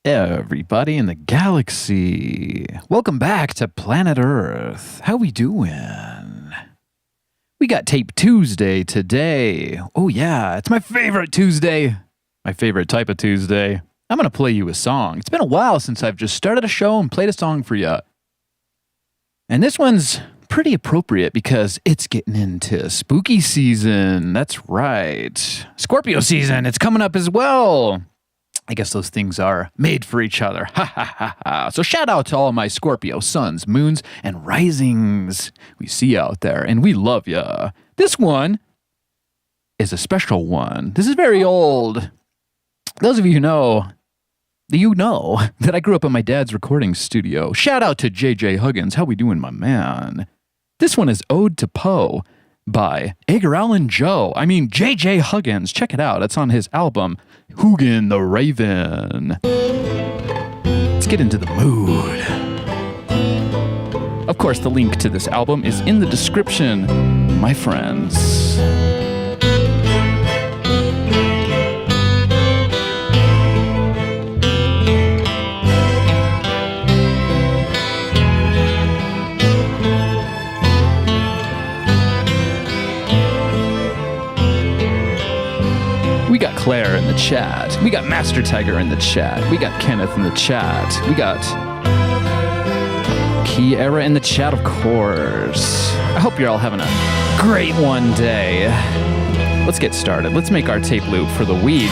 Everybody in the galaxy, welcome back to Planet Earth. How we doing? We got Tape Tuesday today. Oh yeah, it's my favorite Tuesday. My favorite type of Tuesday. I'm going to play you a song. It's been a while since I've just started a show and played a song for you. And this one's pretty appropriate because it's getting into spooky season. That's right. Scorpio season, it's coming up as well. I guess those things are made for each other. Ha ha ha ha. So shout out to all my Scorpio suns, moons, and risings we see out there, and we love ya. This one is a special one. This is very old. Those of you who know, that I grew up in my dad's recording studio. Shout out to JJ Huggins. How we doing, my man? This one is Ode to Poe by Edgar Allan JJ Huggins. Check it out. It's on his album, Hugin the Raven. Let's get into the mood. Of course, the link to this album is in the description, my friends. We got Claire in the chat. We got Master Tiger in the chat. We got Kenneth in the chat. We got Kiera in the chat, of course. I hope you're all having a great one day. Let's get started. Let's make our tape loop for the week.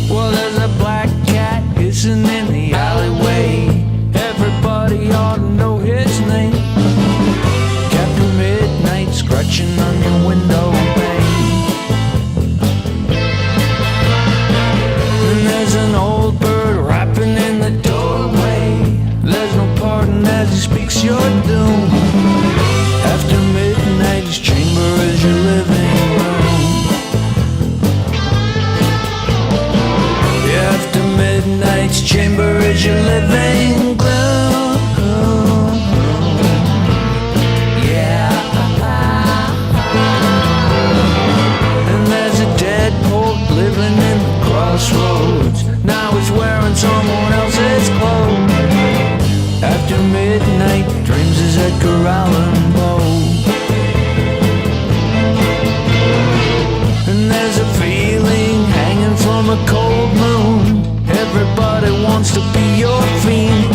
Well, there's a black cat hissing in the alleyway. Everybody ought to know his name. Captain Midnight scratching on your window pane. And there's an old bird rapping in the doorway. There's no pardon as he speaks your doom. After midnight, his chamber is your living room. Yeah, after midnight's chamber is your living room. Living in the crossroads. Now he's wearing someone else's clothes. After midnight, dreams is Edgar Allan Poe. And there's a feeling hanging from a cold moon. Everybody wants to be your fiend.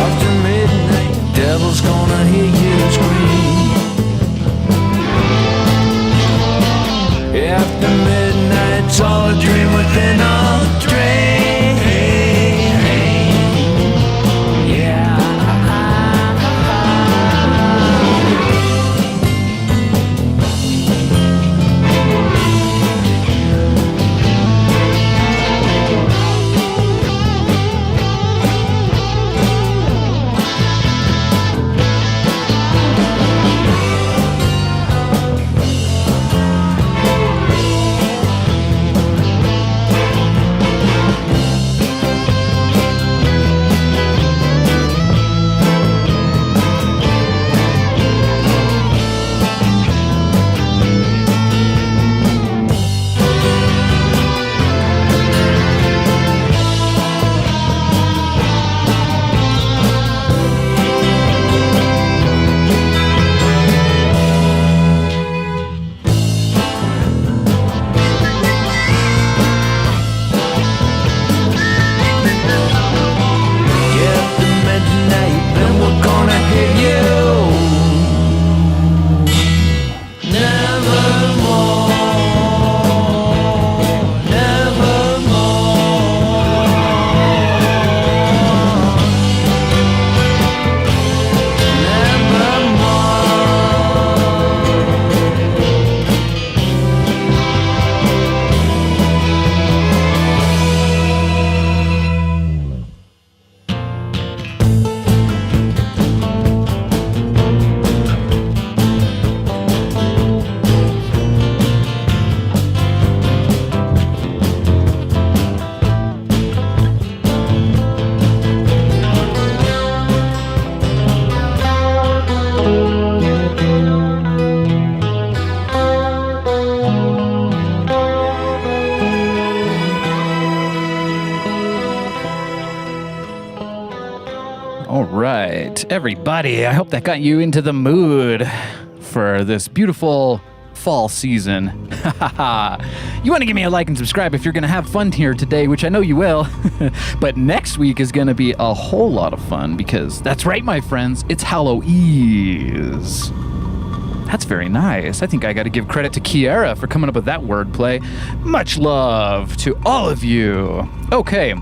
After midnight, the devil's gonna hear you scream. After midnight, it's all a dream within a dream. Yeah. everybody. I hope that got you into the mood for this beautiful fall season. You want to give me a like and subscribe if you're going to have fun here today, which I know you will. But next week is going to be a whole lot of fun because that's right, my friends, it's HALLOW EASE. That's very nice. I think I got to give credit to Kiara for coming up with that wordplay. Much love to all of you. Okay.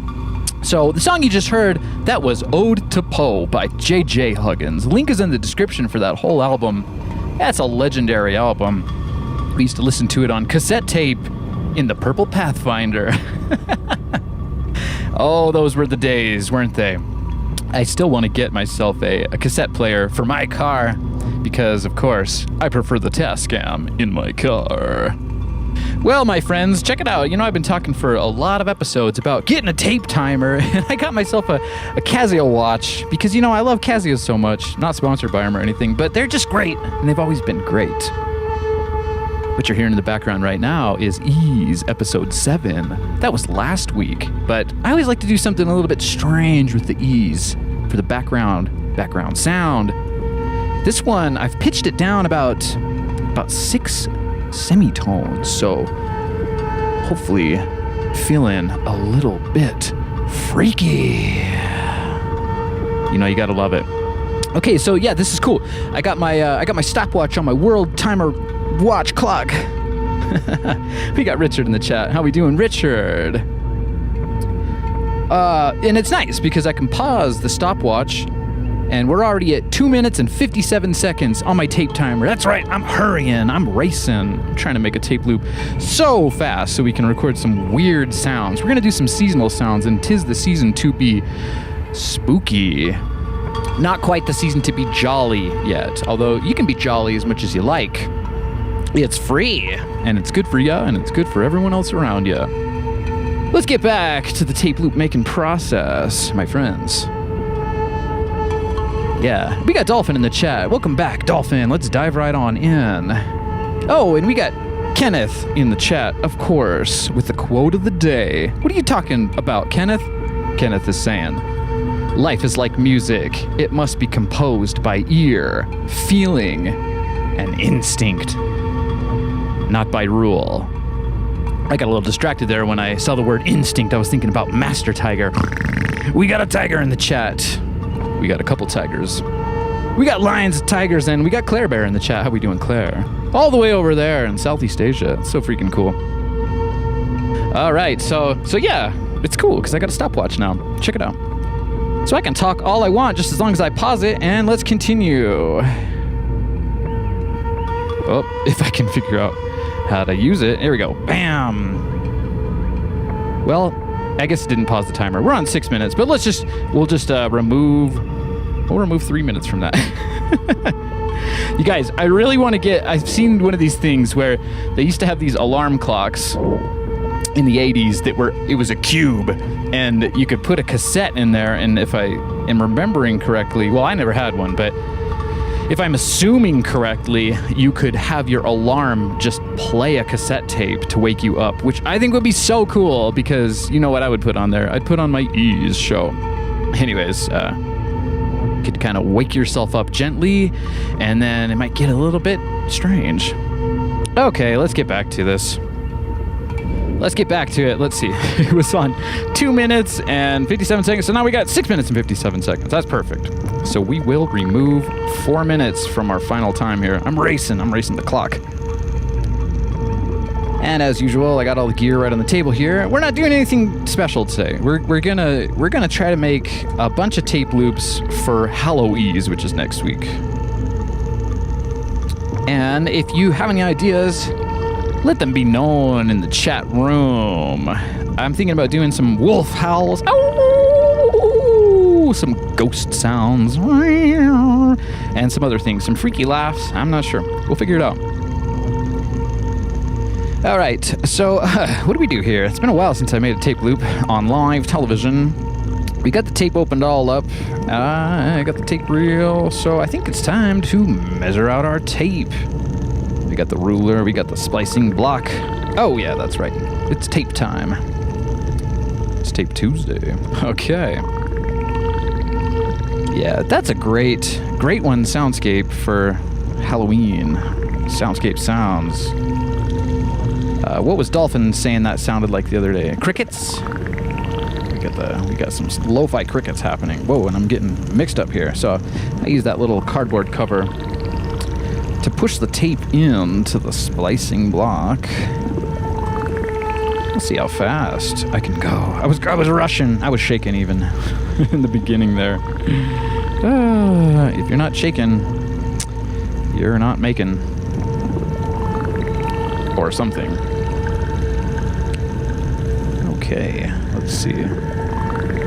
So the song you just heard, that was Ode to Poe by J.J. Huggins. Link is in the description for that whole album. That's a legendary album. We used to listen to it on cassette tape in the Purple Pathfinder. Oh, those were the days, weren't they? I still want to get myself a cassette player for my car because, of course, I prefer the Tascam in my car. Well, my friends, check it out. You know, I've been talking for a lot of episodes about getting a tape timer, and I got myself a Casio watch because, you know, I love Casios so much. Not sponsored by them or anything, but they're just great, and they've always been great. What you're hearing in the background right now is Ease, episode 7. That was last week, but I always like to do something a little bit strange with the Ease for the background sound. This one, I've pitched it down about 6 semitones, so hopefully feeling a little bit freaky. You know, you gotta love it. Okay, so yeah, this is cool. I got my stopwatch on my world timer watch clock. We got Richard in the chat. How we doing, Richard? And it's nice because I can pause the stopwatch. And we're already at 2 minutes and 57 seconds on my tape timer. That's right, I'm hurrying, I'm racing. I'm trying to make a tape loop so fast so we can record some weird sounds. We're gonna do some seasonal sounds, and 'tis the season to be spooky. Not quite the season to be jolly yet, although you can be jolly as much as you like. It's free, and it's good for you, and it's good for everyone else around you. Let's get back to the tape loop making process, my friends. Yeah, we got Dolphin in the chat. Welcome back, Dolphin. Let's dive right on in. Oh, and we got Kenneth in the chat, of course, with the quote of the day. What are you talking about, Kenneth? Kenneth is saying, life is like music. It must be composed by ear, feeling, and instinct, not by rule. I got a little distracted there when I saw the word instinct. I was thinking about Master Tiger. We got a tiger in the chat. We got a couple tigers. We got lions, tigers, and we got Claire Bear in the chat. How we doing, Claire? All the way over there in Southeast Asia. It's so freaking cool. All right, so yeah, it's cool because I got a stopwatch now. Check it out. So I can talk all I want just as long as I pause it, and let's continue. Oh, if I can figure out how to use it. There we go. Bam. Well, I guess it didn't pause the timer. We're on 6 minutes, but we'll just remove 3 minutes from that. You guys, I really want to I've seen one of these things where they used to have these alarm clocks in the 80s it was a cube, and you could put a cassette in there, and if I am remembering correctly, well, I never had one, but if I'm assuming correctly, you could have your alarm just play a cassette tape to wake you up, which I think would be so cool because you know what I would put on there? I'd put on my Ease show. Anyways, you could kind of wake yourself up gently, and then it might get a little bit strange. Okay, let's get back to this. Let's get back to it. Let's see. It was on 2 minutes and 57 seconds. So now we got 6 minutes and 57 seconds. That's perfect. So we will remove 4 minutes from our final time here. I'm racing the clock. And as usual, I got all the gear right on the table here. We're not doing anything special today. We're gonna try to make a bunch of tape loops for HALLOW EASE, which is next week. And if you have any ideas, let them be known in the chat room. I'm thinking about doing some wolf howls. Ow! Some ghost sounds. And some other things. Some freaky laughs. I'm not sure. We'll figure it out. All right. So what do we do here? It's been a while since I made a tape loop on live television. We got the tape opened all up. I got the tape reel. So I think it's time to measure out our tape. We got the ruler, we got the splicing block. Oh yeah, that's right. It's tape time. It's Tape Tuesday. Okay. Yeah, that's a great one, Soundscape, for Halloween. Soundscape sounds. What was Dolphin saying that sounded like the other day? Crickets? We got some lo-fi crickets happening. Whoa, and I'm getting mixed up here. So I use that little cardboard cover to push the tape into the splicing block. Let's see how fast I can go. I was rushing. I was shaking even in the beginning there. If you're not shaking, you're not making. Or something. Okay, let's see.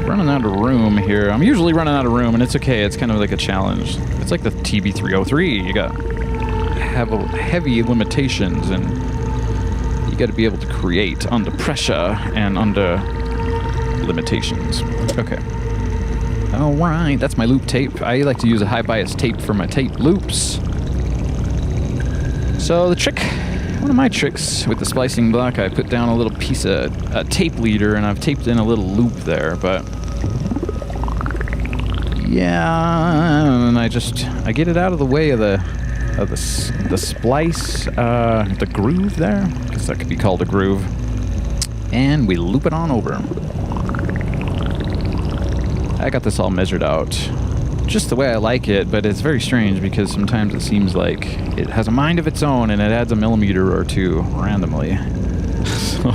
Running out of room here. I'm usually running out of room, and it's okay. It's kind of like a challenge. It's like the TB303. You got heavy limitations, and you got to be able to create under pressure and under limitations. Okay. All right, that's my loop tape. I like to use a high bias tape for my tape loops. So the trick, one of my tricks with the splicing block, I put down a little piece of a tape leader, and I've taped in a little loop there, but yeah, and I get it out of the way of the splice, the groove there, because that could be called a groove, and we loop it on over. I got this all measured out just the way I like it, but it's very strange because sometimes it seems like it has a mind of its own and it adds a millimeter or two randomly. So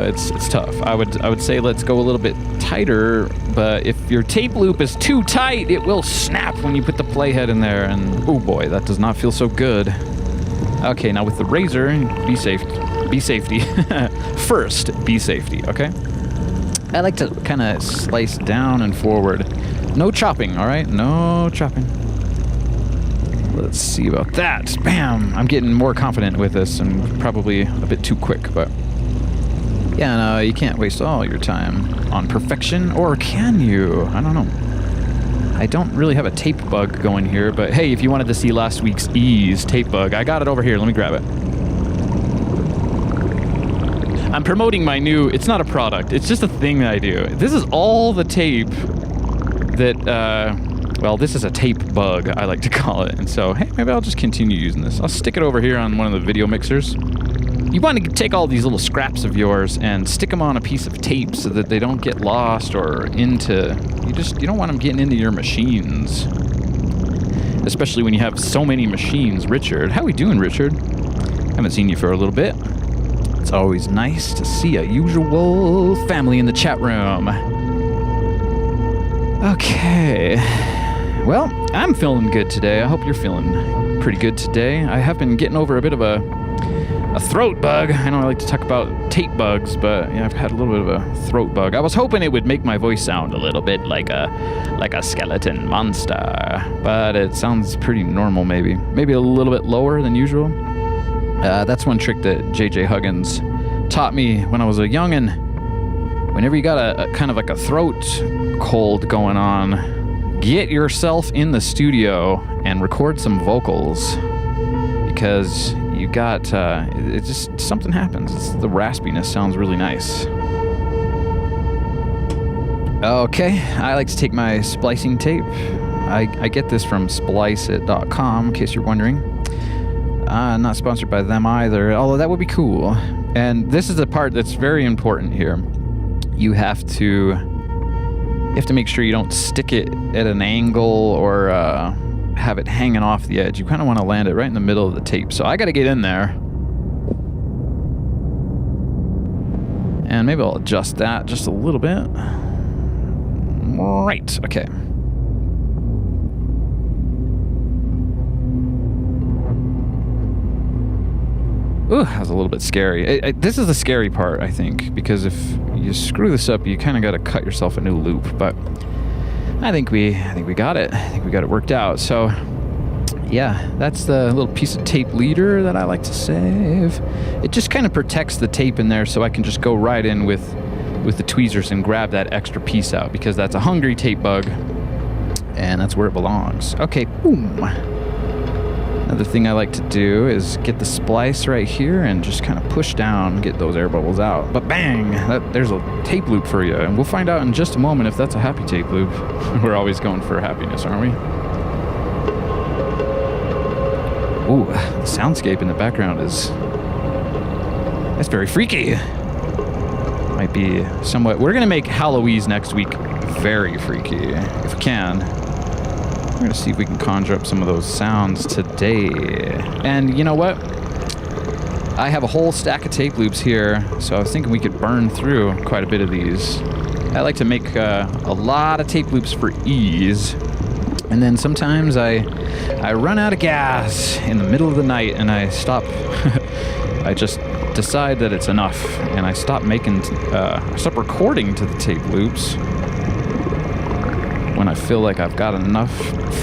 it's tough. I would say let's go a little bit tighter, but if your tape loop is too tight, it will snap when you put the playhead in there, and oh boy, that does not feel so good. Okay, now with the razor, be safety. First, be safety, okay? I like to kind of slice down and forward. No chopping, all right? No chopping. Let's see about that. Bam! I'm getting more confident with this and probably a bit too quick, but yeah, no, you can't waste all your time on perfection, or can you? I don't know. I don't really have a tape bug going here, but hey, if you wanted to see last week's Ease tape bug, I got it over here. Let me grab it. I'm promoting my new, it's not a product, it's just a thing that I do. This is all the tape that, well, this is a tape bug, I like to call it. And so, hey, maybe I'll just continue using this. I'll stick it over here on one of the video mixers. You want to take all these little scraps of yours and stick them on a piece of tape so that they don't get lost or into, you don't want them getting into your machines. Especially when you have so many machines. Richard, how we doing, Richard? Haven't seen you for a little bit. It's always nice to see a usual family in the chat room. Okay. Well, I'm feeling good today. I hope you're feeling pretty good today. I have been getting over a bit of a throat bug. I know I like to talk about tape bugs, but yeah, I've had a little bit of a throat bug. I was hoping it would make my voice sound a little bit like a skeleton monster, but it sounds pretty normal maybe. Maybe a little bit lower than usual. That's one trick that JJ Huggins taught me when I was a youngin'. Whenever you got a kind of like a throat cold going on, get yourself in the studio and record some vocals, because you got, it just, something happens. The raspiness sounds really nice. Okay, I like to take my splicing tape. I get this from spliceit.com, in case you're wondering. Not sponsored by them either, although that would be cool. And this is the part that's very important here. You have to make sure you don't stick it at an angle or have it hanging off the edge. You kind of want to land it right in the middle of the tape. So I got to get in there. And maybe I'll adjust that just a little bit. Right, okay. Ooh, that was a little bit scary. This is the scary part, I think, because if you screw this up, you kind of got to cut yourself a new loop. But I think we got it. I think we got it worked out. So, yeah, that's the little piece of tape leader that I like to save. It just kind of protects the tape in there, so I can just go right in with the tweezers and grab that extra piece out, because that's a hungry tape bug, and that's where it belongs. Okay, boom. Now Another thing I like to do is get the splice right here and just kind of push down, get those air bubbles out. But bang, there's a tape loop for you. And we'll find out in just a moment if that's a happy tape loop. We're always going for happiness, aren't we? Ooh, the soundscape in the background that's very freaky. Might be somewhat, we're gonna make HALLOW EASE next week very freaky, if we can. We're gonna see if we can conjure up some of those sounds today. And you know what? I have a whole stack of tape loops here, so I was thinking we could burn through quite a bit of these. I like to make a lot of tape loops for ease. And then sometimes I run out of gas in the middle of the night and I stop. I just decide that it's enough and I stop recording to the tape loops when I feel like I've got enough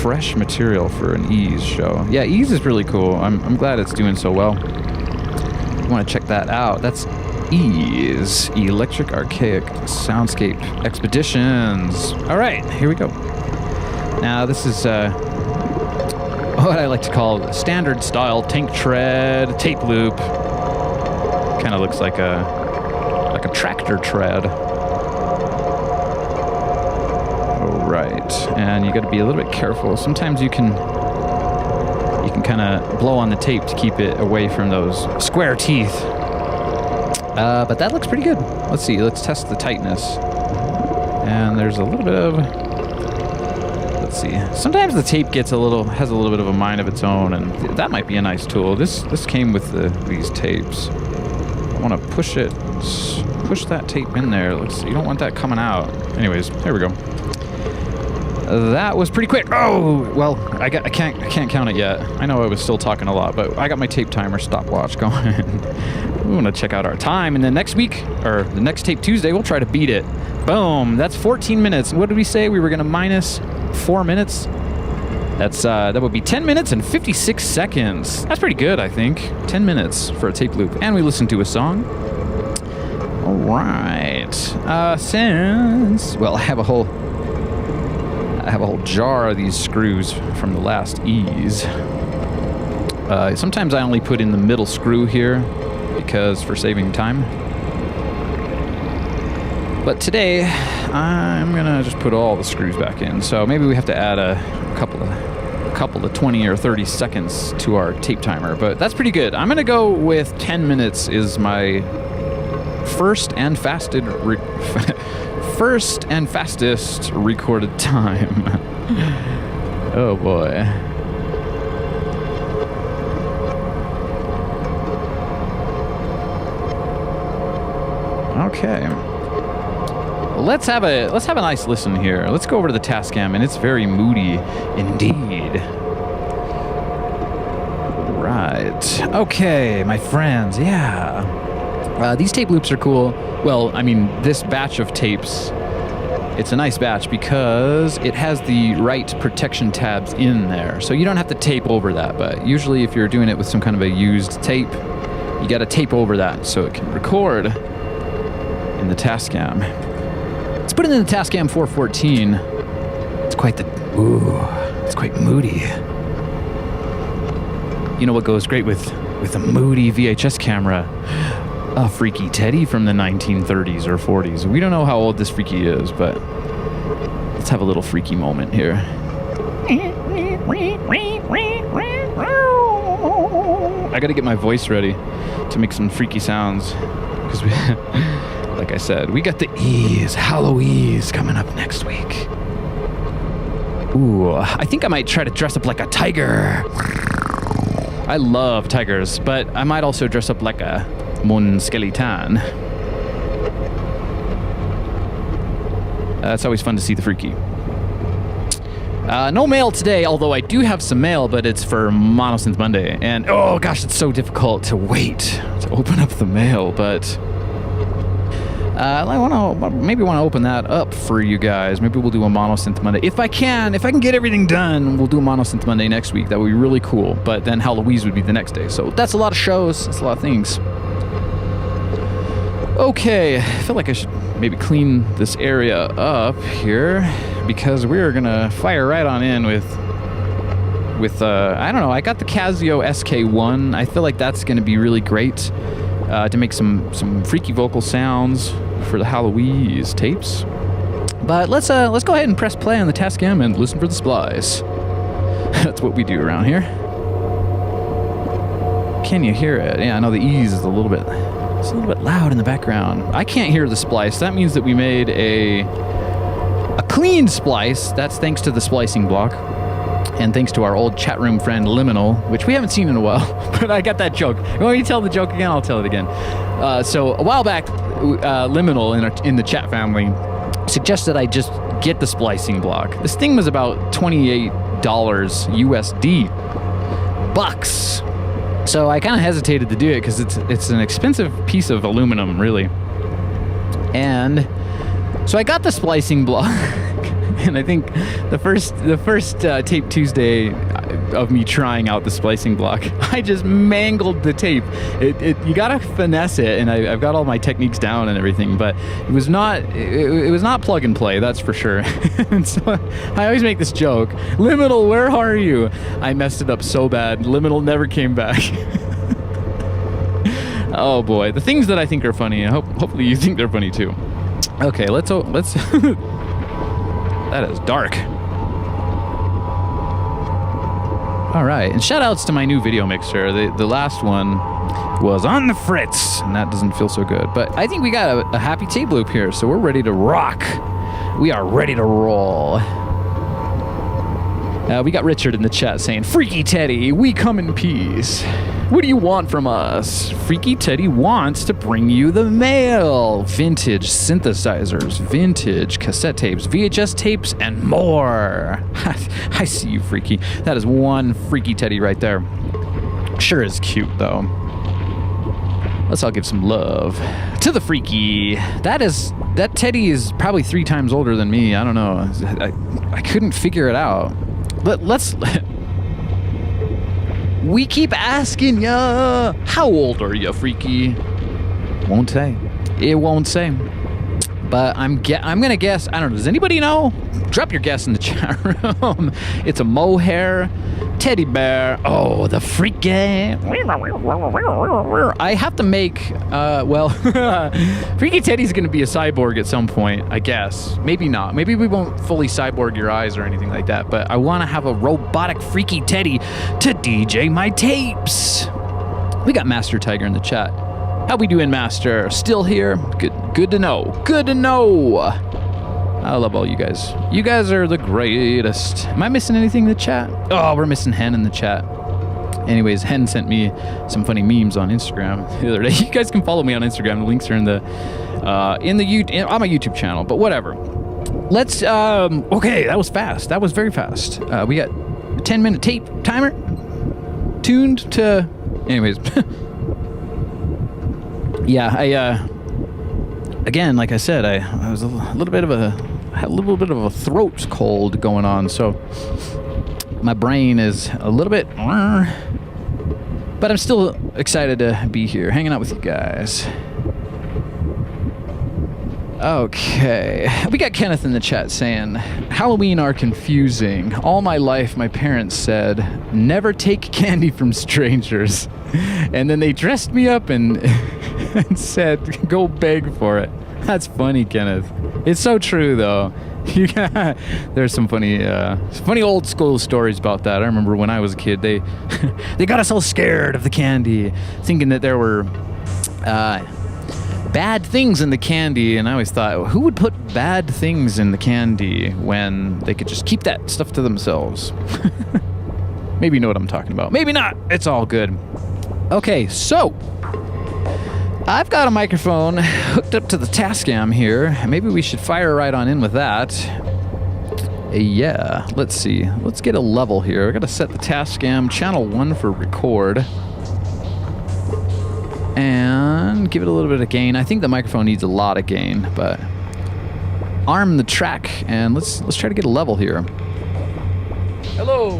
fresh material for an Ease show. Yeah, Ease is really cool. I'm glad it's doing so well. You want to check that out. That's Ease, Electric Archaic Soundscape Expeditions. All right, here we go. Now this is what I like to call standard style tank tread tape loop. Kind of looks like a tractor tread. Right, and you got to be a little bit careful. Sometimes you can kind of blow on the tape to keep it away from those square teeth. But that looks pretty good. Let's see. Let's test the tightness. And there's a little bit of. Let's see. Sometimes the tape has a little bit of a mind of its own, and that might be a nice tool. This came with these tapes. I want to push that tape in there. You don't want that coming out. Anyways, there we go. That was pretty quick. Oh, well, I can't count it yet. I know I was still talking a lot, but I got my tape timer stopwatch going. We want to check out our time, and then next week, or the next Tape Tuesday, we'll try to beat it. Boom, that's 14 minutes. What did we say? We were going to minus 4 minutes? That would be 10 minutes and 56 seconds. That's pretty good, I think. 10 minutes for a tape loop. And we listened to a song. All right. Well, I have a whole jar of these screws from the last Ease. Sometimes I only put in the middle screw here because for saving time. But today I'm gonna just put all the screws back in. So maybe we have to add a couple of 20 or 30 seconds to our tape timer, but that's pretty good. I'm gonna go with 10 minutes is my first and fastest recorded time. Oh boy. Okay. Let's have a nice listen here. Let's go over to the Tascam, and it's very moody indeed. Right. Okay, my friends. Yeah. These tape loops are cool. Well, I mean, this batch of tapes, it's a nice batch because it has the right protection tabs in there. So you don't have to tape over that, but usually if you're doing it with some kind of a used tape, you got to tape over that so it can record in the Tascam. Let's put it in the Tascam 414. It's quite moody. You know what goes great with a moody VHS camera? A Freaky Teddy from the 1930s or 40s. We don't know how old this Freaky is, but let's have a little freaky moment here. I gotta get my voice ready to make some freaky sounds because we, like I said, we got the Ease, HALLOW EASE coming up next week. Ooh, I think I might try to dress up like a tiger. I love tigers, but I might also dress up like a Mon Skeleton. It's always fun to see the freaky. No mail today, although I do have some mail, but it's for Monosynth Monday. And oh gosh, it's so difficult to wait to open up the mail, but I maybe want to open that up for you guys. Maybe we'll do a Monosynth Monday. If I can get everything done, we'll do a Monosynth Monday next week. That would be really cool. But then HALLOW EASE would be the next day. So that's a lot of shows. That's a lot of things. Okay, I feel like I should maybe clean this area up here because we're gonna fire right on in with with, I don't know, I got the Casio SK1. I feel like that's going to be really great to make some freaky vocal sounds for the HALLOW EASE tapes. But let's go ahead and press play on the Tascam and listen for the splice. That's what we do around here. Can you hear it? Yeah, I know the ease is a little bit loud in the background. I can't hear the splice. That means that we made a clean splice. That's thanks to the splicing block. And thanks to our old chat room friend Liminal, which we haven't seen in a while. But I got that joke. You want me to tell the joke again? I'll tell it again. So a while back, Liminal in the chat family suggested I just get the splicing block. This thing was about $28 USD bucks. So I kind of hesitated to do it because it's an expensive piece of aluminum, really. And so I got the splicing block, and I think the first Tape Tuesday of me trying out the splicing block, I just mangled the tape. You gotta finesse it, and I've got all my techniques down and everything, but it was not plug and play, that's for sure. And so I always make this joke, Liminal, where are you? I messed it up so bad. Liminal never came back. Oh boy, the things that I think are funny. Hopefully you think they're funny too. Okay, let's. That is dark. All right, and shout outs to my new video mixer. The last one was on the fritz, and that doesn't feel so good. But I think we got a happy tape loop here, so we're ready to rock. We are ready to roll. We got Richard in the chat saying, Freaky Teddy, we come in peace. What do you want from us? Freaky Teddy wants to bring you the mail. Vintage synthesizers, vintage cassette tapes, VHS tapes, and more. I see you, Freaky. That is one Freaky Teddy right there. Sure is cute, though. Let's all give some love to the Freaky. That Teddy is probably 3 times older than me. I don't know. I couldn't figure it out. Let's... We keep asking ya, how old are you, Freaky? Won't say. It won't say. But I'm gonna guess. I don't know. Does anybody know? Drop your guess in the chat room. It's a mohair teddy bear. Oh, the Freaky. I have to make. Freaky Teddy's gonna be a cyborg at some point, I guess. Maybe not. Maybe we won't fully cyborg your eyes or anything like that. But I want to have a robotic Freaky Teddy to DJ my tapes. We got Master Tiger in the chat. How we doing, Master? Still here? Good to know. Good to know. I love all you guys. You guys are the greatest. Am I missing anything in the chat? Oh, we're missing Hen in the chat. Anyways, Hen sent me some funny memes on Instagram the other day. You guys can follow me on Instagram. The links are on my YouTube channel. But whatever. Let's. Okay, that was fast. That was very fast. We got a 10-minute tape timer tuned to. Anyways. Yeah, again, like I said, I was had a little bit of a throat cold going on, so my brain is a little bit, but I'm still excited to be here, hanging out with you guys. Okay, we got Kenneth in the chat saying, Halloween are confusing. All my life, my parents said, never take candy from strangers. And then they dressed me up and said, go beg for it. That's funny, Kenneth. It's so true, though. There's some funny old school stories about that. I remember when I was a kid, they got us all scared of the candy, thinking that there were bad things in the candy, and I always thought, who would put bad things in the candy when they could just keep that stuff to themselves? Maybe you know what I'm talking about. Maybe not. It's all good. Okay, so I've got a microphone hooked up to the Tascam here. Maybe we should fire right on in with that. Yeah, let's see. Let's get a level here. I gotta set the Tascam channel 1 for record. And give it a little bit of gain. I think the microphone needs a lot of gain, but arm the track and let's try to get a level here. Hello.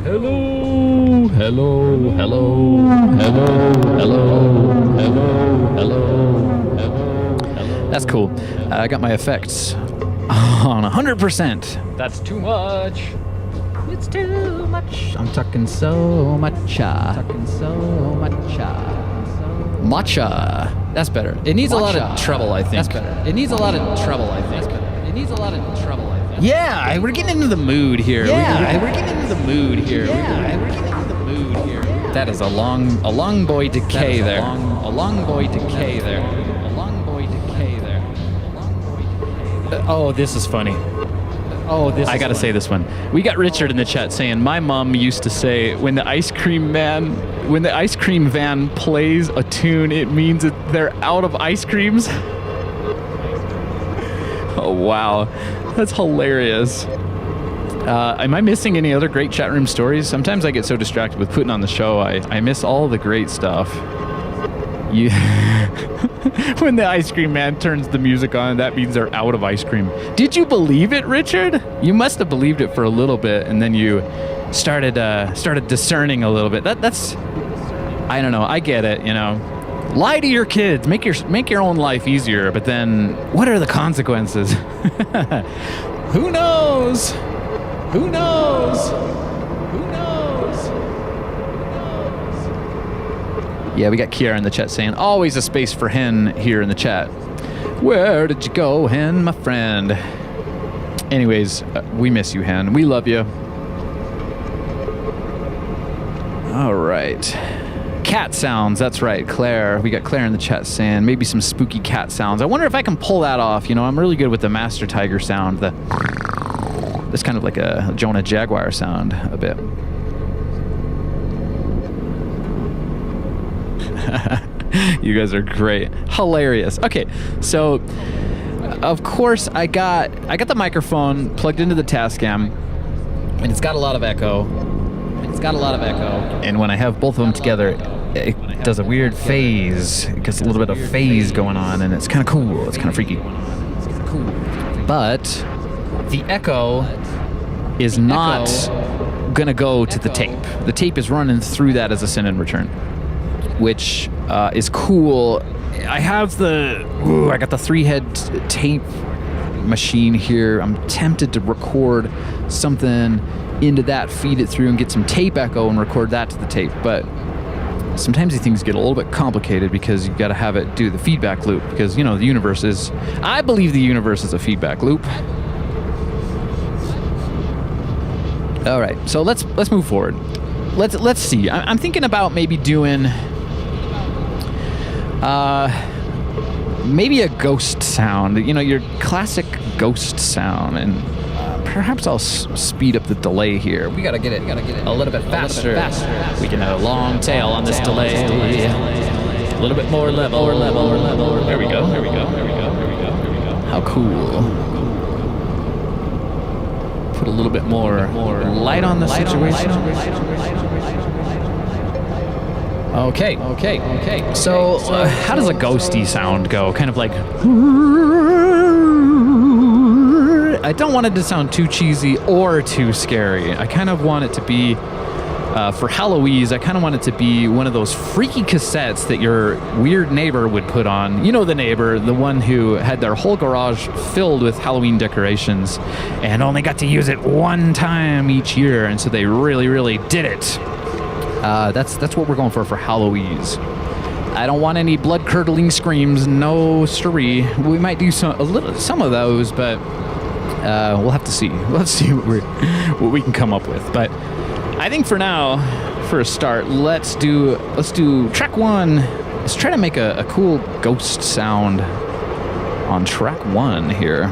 Hello. Hello. Hello. Hello. Hello. Hello. Hello. That's cool. I got my effects on 100%. That's too much. it's too much. I'm talking so much. Matcha. That's better. It needs a lot of trouble, I think. That's better. It needs a lot of trouble, I think. It needs a lot of trouble, I think. Yeah, we're getting into the mood here. We're getting into the mood here. That is a long boy decay there. A long boy decay there. Oh, this is funny. I gotta say this one. We got Richard in the chat saying, my mom used to say, when the ice cream van plays a tune, it means that they're out of ice creams. Oh, wow. That's hilarious. Am I missing any other great chat room stories? Sometimes I get so distracted with putting on the show, I miss all the great stuff. When the ice cream man turns the music on, that means they're out of ice cream. Did you believe it, Richard? You must have believed it for a little bit, and then you started discerning a little bit. That's I don't know. I get it. Lie to your kids. Make your own life easier. But then, what are the consequences? Who knows? Who knows? Yeah, we got Kiara in the chat saying, always a space for Hen here in the chat. Where did you go, Hen, my friend? Anyways, we miss you, Hen. We love you. All right. Cat sounds, that's right, Claire. We got Claire in the chat saying maybe some spooky cat sounds. I wonder if I can pull that off. I'm really good with the Master Tiger sound. That's kind of like a Jonah Jaguar sound a bit. You guys are great. Hilarious. Okay, so of course I got the microphone plugged into the Tascam, and it's got a lot of echo. And when I have both of them together, it does a weird phase. It gets a little bit of phase going on, and it's kind of cool. It's kind of freaky. But the echo is not gonna go to the tape. The tape is running through that as a send and return, which is cool. I got the 3-head tape machine here. I'm tempted to record something into that, feed it through, and get some tape echo and record that to the tape. But sometimes these things get a little bit complicated because you've got to have it do the feedback loop, because the universe is, I believe the universe is a feedback loop. All right, so let's move forward. Let's see. I'm thinking about maybe doing maybe a ghost sound, your classic ghost sound, and perhaps I'll speed up the delay here. We gotta get it a little bit faster. We can have a long tail on this delay. A little bit more level. There we go. How cool. Put a little bit more light on the situation. Okay. So, how does a ghosty sound go? Kind of like... I don't want it to sound too cheesy or too scary. I kind of want it to be, for HALLOW EASE, I kind of want it to be one of those freaky cassettes that your weird neighbor would put on. The neighbor, the one who had their whole garage filled with Halloween decorations and only got to use it one time each year, and so they really, really did it. That's what we're going for HALLOW EASE. I don't want any blood-curdling screams, no siree. We might do some of those, but we'll have to see. Let's see what we can come up with. But I think for now, for a start, let's do track 1. Let's try to make a cool ghost sound on track 1 here.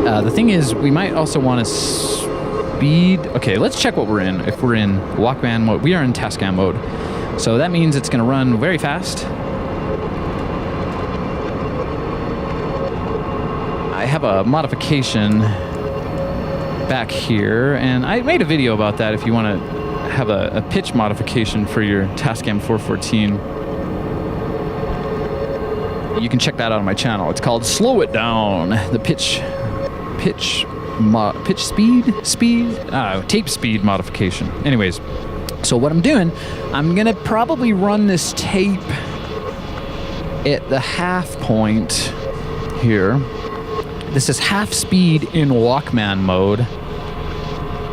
The thing is, we might also want to speed. Okay, let's check what we're in. If we're in Walkman mode, we are in Tascam mode. So that means it's going to run very fast. I have a modification back here, and I made a video about that if you want to have a pitch modification for your Tascam 414. You can check that out on my channel. It's called Slow It Down. The tape speed modification. Anyways, so what I'm doing, I'm gonna probably run this tape at the half point here. This is half speed in Walkman mode,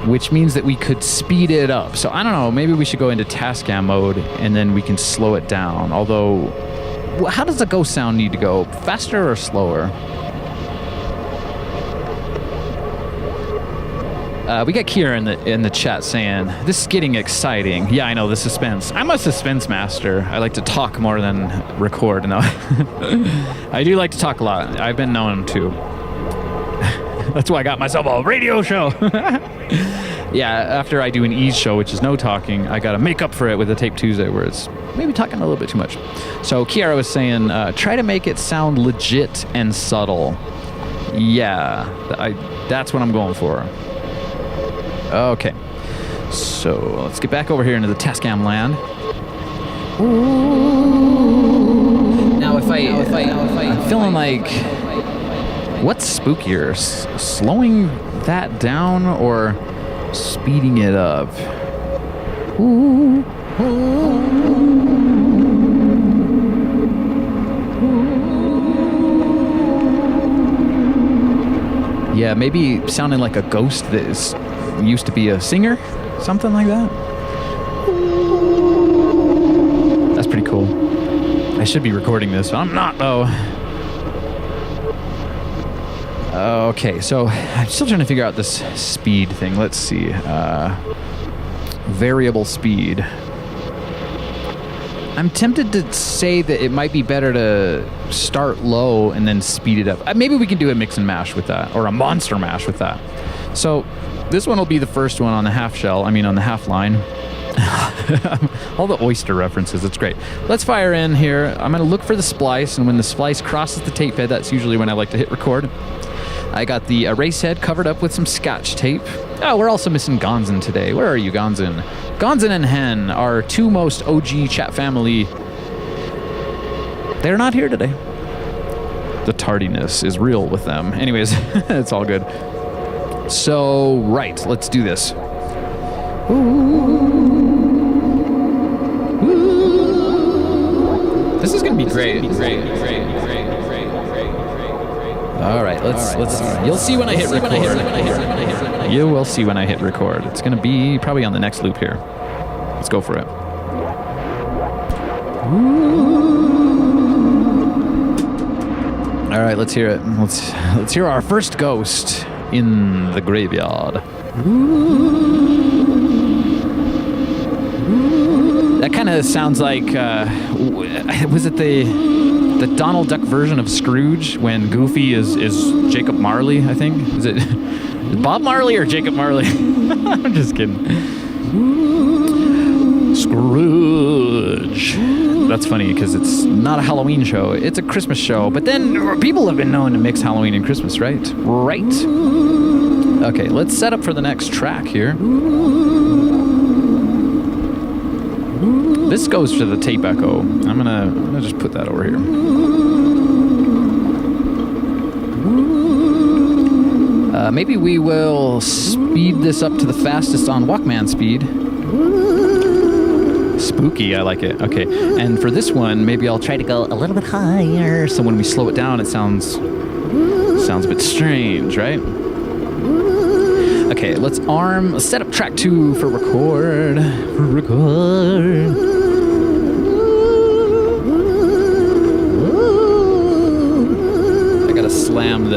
which means that we could speed it up. So I don't know, maybe we should go into Tascam mode and then we can slow it down. Although, how does the ghost sound need to go? Faster or slower? We got Kira in the chat saying, this is getting exciting. Yeah, I know, the suspense. I'm a suspense master. I like to talk more than record. No, I do like to talk a lot. I've been known to. That's why I got myself a radio show. Yeah, after I do an ease show, which is no talking, I got to make up for it with a Tape Tuesday where it's maybe talking a little bit too much. So Kiara was saying, try to make it sound legit and subtle. Yeah, that's what I'm going for. Okay, so let's get back over here into the Tascam land. Now, if I'm feeling like, what's spookier, slowing that down or speeding it up? Yeah, maybe sounding like a ghost that used to be a singer, something like that. That's pretty cool. I should be recording this, but I'm not though. Okay, so I'm still trying to figure out this speed thing. Let's see. Variable speed. I'm tempted to say that it might be better to start low and then speed it up. Maybe we can do a mix and mash with that, or a monster mash with that. So this one will be the first one on the half shell. I mean, on the half line. All the oyster references, it's great. Let's fire in here. I'm going to look for the splice, and when the splice crosses the tape bed, that's usually when I like to hit record. I got the erase head covered up with some scotch tape. Oh, we're also missing Gonzin today. Where are you, Gonzin? Gonzin and Hen, our two most OG chat family. They're not here today. The tardiness is real with them. Anyways, it's all good. So, right, let's do this. This is gonna be great. All right, let's. You'll see when I hit record. You will see when I hit record. It's gonna be probably on the next loop here. Let's go for it. All right, let's hear it. Let's hear our first ghost in the graveyard. That kind of sounds like, was it the Donald Duck version of Scrooge when Goofy is Jacob Marley, I think? Is it Bob Marley or Jacob Marley? I'm just kidding. Scrooge. That's funny because it's not a Halloween show. It's a Christmas show. But then people have been known to mix Halloween and Christmas, right? Right. Okay, let's set up for the next track here. This goes to the tape echo. I'm gonna just put that over here. Maybe we will speed this up to the fastest on Walkman speed. Spooky, I like it. Okay, and for this one, maybe I'll try to go a little bit higher, so when we slow it down, it sounds a bit strange, right? Okay, let's set up track 2 for record. I gotta slam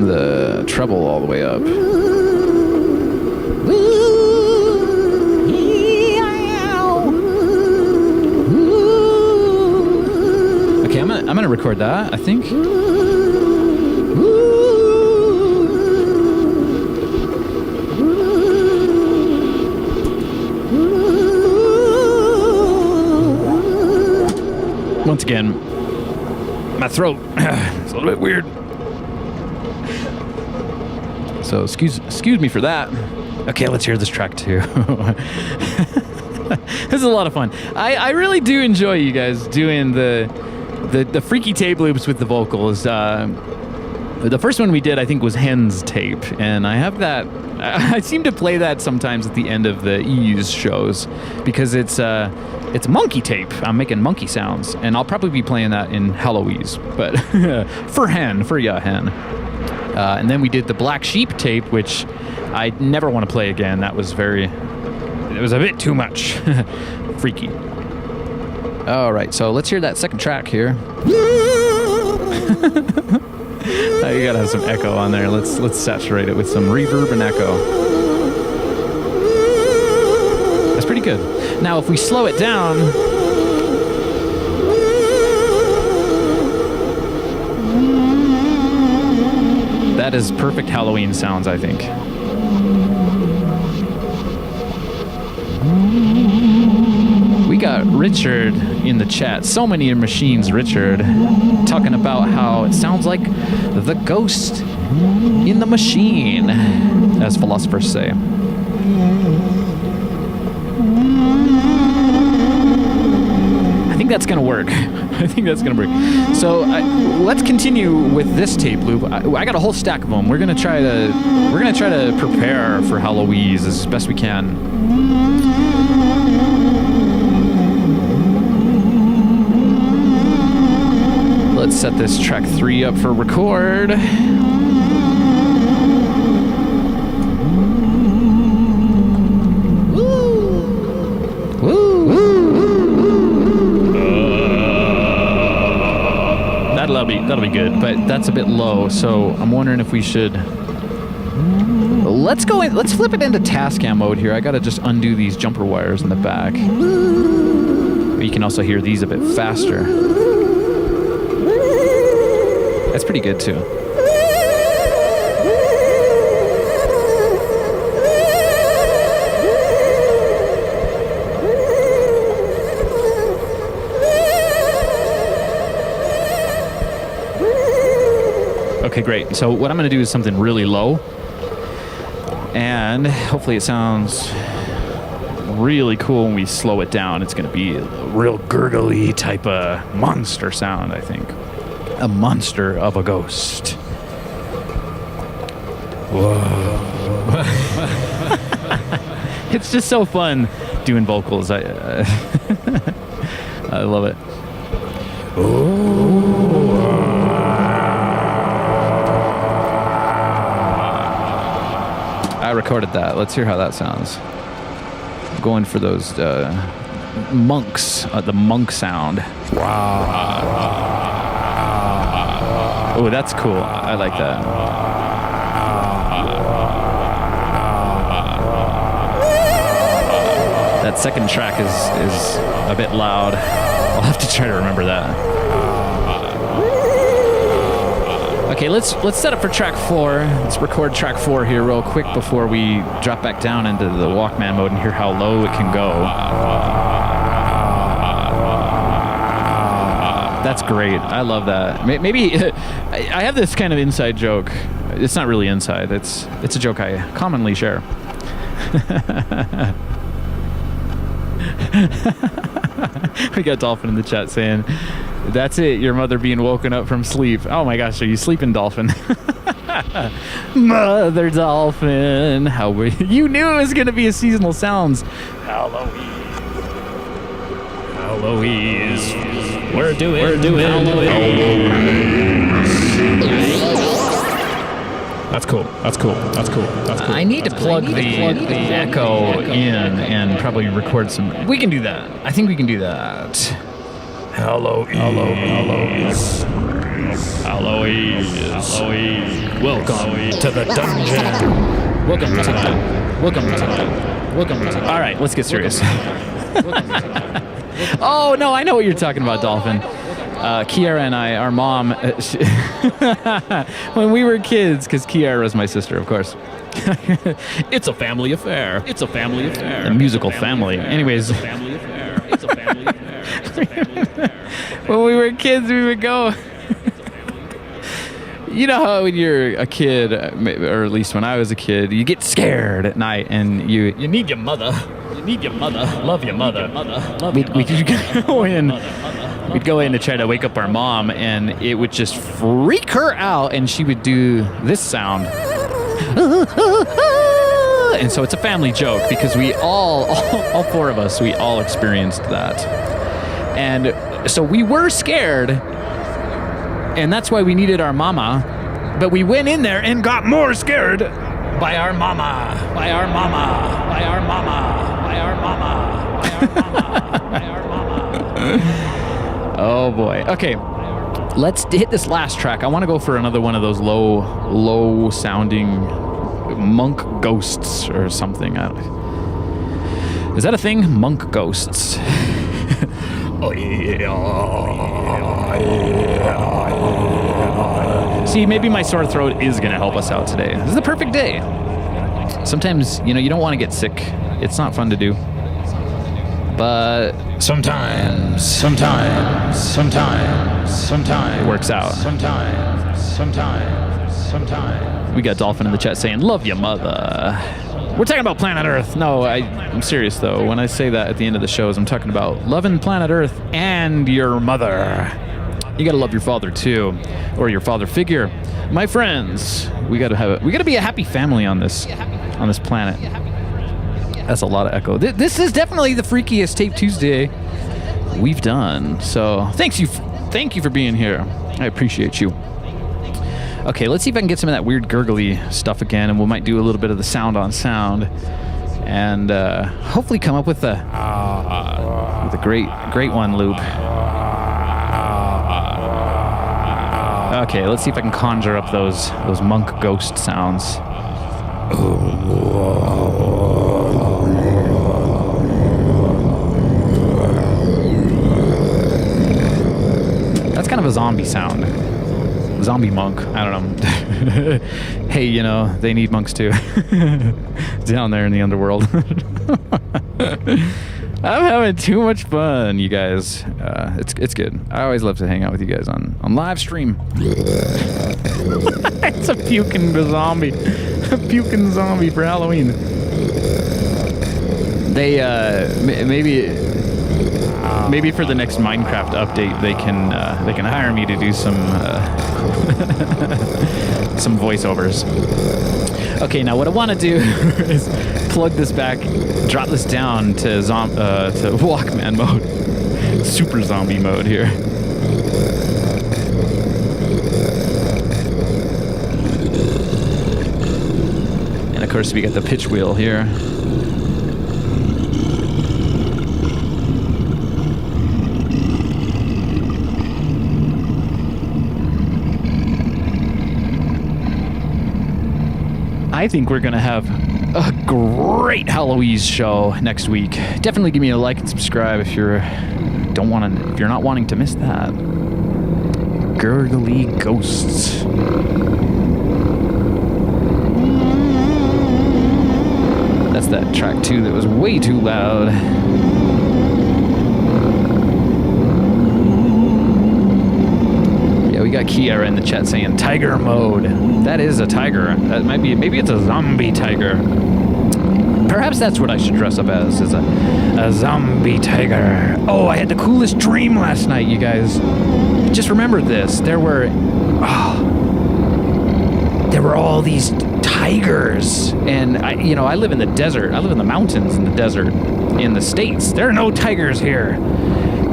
the treble all the way up. Okay, I'm gonna record that, I think. Once again, my throat is a little bit weird. So excuse me for that. Okay, let's hear this track too. This is a lot of fun. I really do enjoy you guys doing the freaky tape loops with the vocals. The first one we did, I think, was Hen's tape, and I have that. I seem to play that sometimes at the end of the Ease shows because it's monkey tape. I'm making monkey sounds, and I'll probably be playing that in HALLOW EASE, but for ya, Hen. And then we did the Black Sheep tape, which I never want to play again. That was it was a bit too much. Freaky. All right, so let's hear that second track here. You gotta have some echo on there. Let's saturate it with some reverb and echo. That's pretty good. Now, if we slow it down, that is perfect Halloween sounds, I think. We got Richard in the chat. So many machines, Richard, talking about how it sounds like the ghost in the machine, as philosophers say. I think that's gonna work. I think that's gonna work. So let's continue with this tape loop. I got a whole stack of them. We're gonna try to prepare for HALLOW EASE as best we can. Let's set this track 3 up for record. That'll be good, but that's a bit low, so I'm wondering if we should... Let's flip it into Tascam mode here. I gotta just undo these jumper wires in the back. You can also hear these a bit faster. That's pretty good too. Okay, great. So what I'm going to do is something really low, and hopefully it sounds really cool when we slow it down. It's going to be a real gurgly type of monster sound, I think. A monster of a ghost. Whoa. It's just so fun doing vocals. I love it. I recorded that. Let's hear how that sounds. I'm going for those monks, the monk sound. Wow. Oh, that's cool. I like that. That second track is a bit loud. I'll have to try to remember that. Okay, let's set up for track 4. Let's record track 4 here real quick before we drop back down into the Walkman mode and hear how low it can go. That's great. I love that. Maybe I have this kind of inside joke. It's not really inside. It's a joke I commonly share. We got Dolphin in the chat saying, "That's it, your mother being woken up from sleep." Oh my gosh, are you sleeping, Dolphin? Mother Dolphin. You knew it was going to be a seasonal sounds. HALLOW EASE. We're doing HALLOW EASE. That's cool. I need to plug the echo in and probably record some. We can do that. I think we can do that. HALLOW EASE. HALLOW EASE. Welcome to the dungeon. Welcome to. All right, let's get serious. Oh no, I know what you're talking about, Dolphin. Kiara and I, our mom, when we were kids, because Kiara was my sister, of course. It's a family affair. A musical family. Anyways. It's a family affair. When we were kids, we would go. You know how when you're a kid, or at least when I was a kid, you get scared at night and you need your mother. Love your mother. We could go in. we'd go in to try to wake up our mom, and it would just freak her out, and she would do this sound. And so it's a family joke because we all four of us, we all experienced that. And so we were scared, and that's why we needed our mama. But we went in there and got more scared by our mama, by our mama, by our mama, by our mama, by our mama, by our mama. Oh boy. Okay, let's hit this last track. I want to go for another one of those low sounding monk ghosts or something. Is that a thing? Monk ghosts. Oh yeah. See, maybe my sore throat is going to help us out today. This is the perfect day. Sometimes, you don't want to get sick. It's not fun to do. But sometimes it works out. Sometimes. We got Dolphin in the chat saying, love your mother. We're talking about planet Earth. No, I'm serious, though. When I say that at the end of the shows, I'm talking about loving planet Earth and your mother. You gotta love your father too, or your father figure. My friends, we gotta be a happy family on this planet. That's a lot of echo. This is definitely the freakiest Tape Tuesday we've done. So thank you for being here. I appreciate you. Okay, let's see if I can get some of that weird gurgly stuff again, and we might do a little bit of the sound on sound, and hopefully come up with a great one loop. Okay, let's see if I can conjure up those monk ghost sounds. That's kind of a zombie sound. Zombie monk. I don't know. Hey, they need monks too. Down there in the underworld. I'm having too much fun, you guys. It's good. I always love to hang out with you guys on live stream. It's a puking zombie. A puking zombie for Halloween. They maybe for the next Minecraft update they can hire me to do some some voiceovers. Okay, now what I want to do is plug this back, drop this down to Walkman mode, super zombie mode here. And of course we got the pitch wheel here. I think we're gonna have a great HALLOW EASE show next week. Definitely give me a like and subscribe if you're not wanting to miss that. Gurgly ghosts. That's that track 2 that was way too loud. Yeah, we got Kiara in the chat saying tiger mode. That is a tiger. That might be, maybe it's a zombie tiger. Perhaps that's what I should dress up as a zombie tiger. Oh, I had the coolest dream last night, you guys. Just remember this. There were all these tigers, and I live in the desert. I live in the mountains in the desert in the States. There are no tigers here.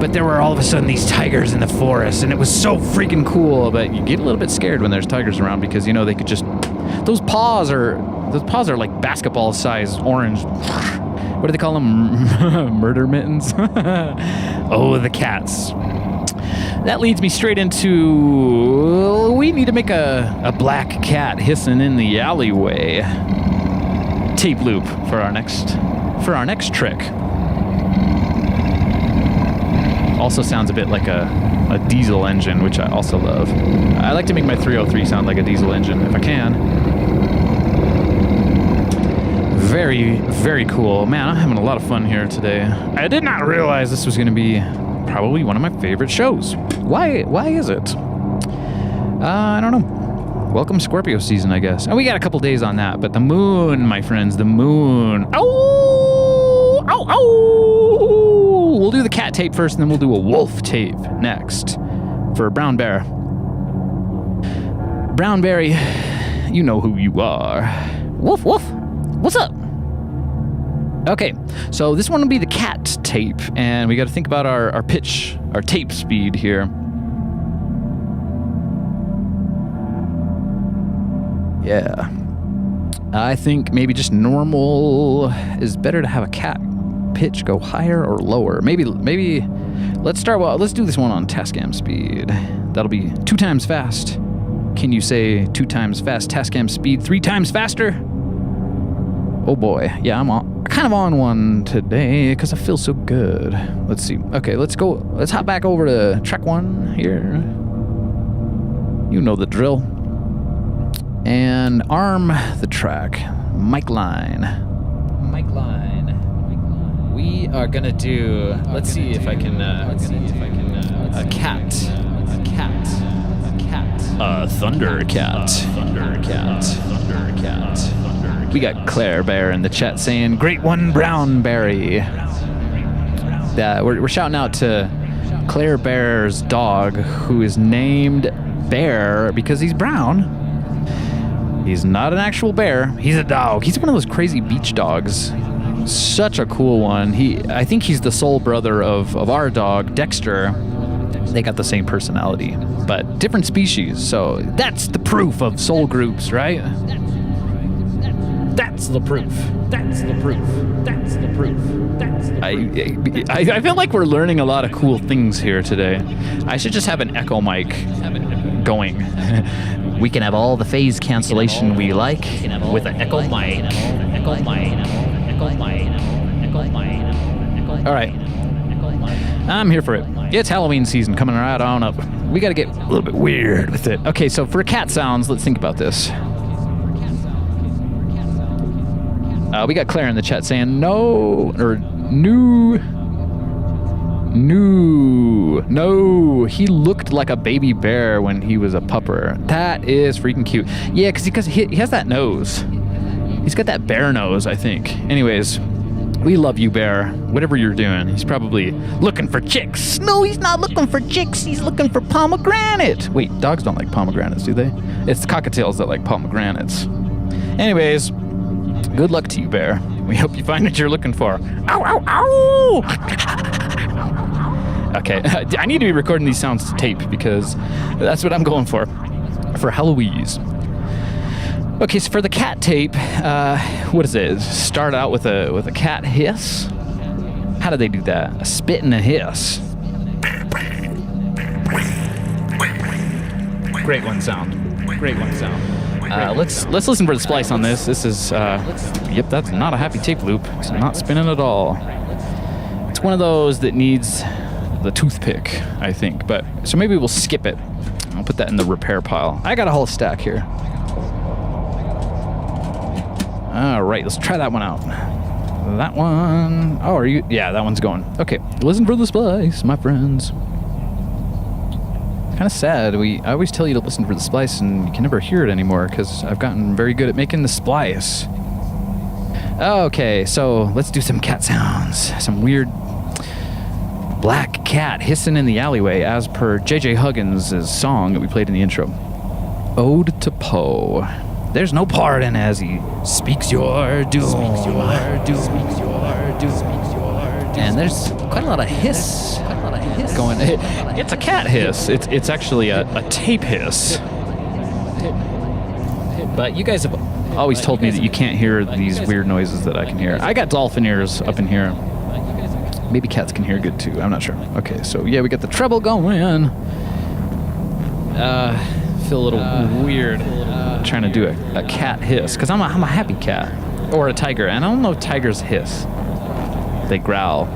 But there were all of a sudden these tigers in the forest, and it was so freaking cool. But you get a little bit scared when there's tigers around because they could just, those paws are like basketball-sized orange. What do they call them? Murder mittens. Oh, the cats. That leads me straight into, we need to make a black cat hissing in the alleyway tape loop for our next trick. Also sounds a bit like a diesel engine, which I also love. I like to make my 303 sound like a diesel engine if I can. Very, very cool. Man, I'm having a lot of fun here today. I did not realize this was going to be probably one of my favorite shows. Why is it? I don't know. Welcome Scorpio season, I guess. And we got a couple days on that, but the moon, my friends, the moon. Oh! Ow! Ow! we'll do the cat tape first, and then we'll do a wolf tape next for Brown Bear. Brownberry, you know who you are. Woof, woof. What's up? Okay, so this one will be the cat tape, and we got to think about our pitch, our tape speed here. Yeah. I think maybe just normal is better to have a cat pitch go higher or lower. Maybe let's do this one on Tascam speed. That'll be 2 times fast. Can you say 2 times fast Tascam speed 3 times faster? Oh boy. Yeah, I'm kind of on one today because I feel so good. Let's see. Okay, let's go. Let's hop back over to track 1 here. You know the drill. And arm the track. Mic line. We are gonna do. Let's see if I can. A cat. A Thundercat. We got Claire Bear in the chat saying, "Great one, Brownberry." We're shouting out to Claire Bear's dog, who is named Bear because he's brown. He's not an actual bear. He's a dog. He's one of those crazy beach dogs. Such a cool one. I think he's the soul brother of our dog, Dexter. They got the same personality, but different species. So that's the proof of soul groups, right? That's the proof. I feel like we're learning a lot of cool things here today. I should just have an echo mic going. We can have all the phase cancellation we like with an echo mic. All right. I'm here for it. It's Halloween season coming right on up. We got to get a little bit weird with it. Okay, so for cat sounds, let's think about this. We got Claire in the chat saying no, or no, he looked like a baby bear when he was a pupper. That is freaking cute. Yeah, because he has that nose. He's got that bear nose, I think. Anyways, we love you, Bear. Whatever you're doing, he's probably looking for chicks. No, he's not looking for chicks. He's looking for pomegranate. Wait, dogs don't like pomegranates, do they? It's the cockatiels that like pomegranates. Anyways, good luck to you, Bear. We hope you find what you're looking for. Ow, ow, ow! Okay, I need to be recording these sounds to tape because that's what I'm going for HALLOW EASE. Okay, so for the cat tape, what is it? Start out with a cat hiss? How do they do that? A spit and a hiss. Great one sound. Let's listen for the splice on this. This is, yep, that's not a happy tape loop. It's not spinning at all. It's one of those that needs the toothpick, I think. But so maybe we'll skip it. I'll put that in the repair pile. I got a whole stack here. All right, let's try that one out. That one. Oh, are you? Yeah, that one's going. Okay, listen for the splice, my friends. Kind of sad. I always tell you to listen for the splice, and you can never hear it anymore because I've gotten very good at making the splice. Okay, so let's do some cat sounds. Some weird black cat hissing in the alleyway, as per J.J. Huggins' song that we played in the intro. Ode to Poe. There's no pardon as he speaks your doom. And there's quite a lot of hiss going. It's a cat hiss. It's actually a tape hiss. But you guys have always told me that you can't hear these weird noises that I can hear. I got dolphin ears up in here. Maybe cats can hear good too. I'm not sure. Okay, so yeah, we got the treble going. Feel a little weird trying to do a cat hiss because I'm a happy cat or a tiger, and I don't know if tigers hiss. They growl.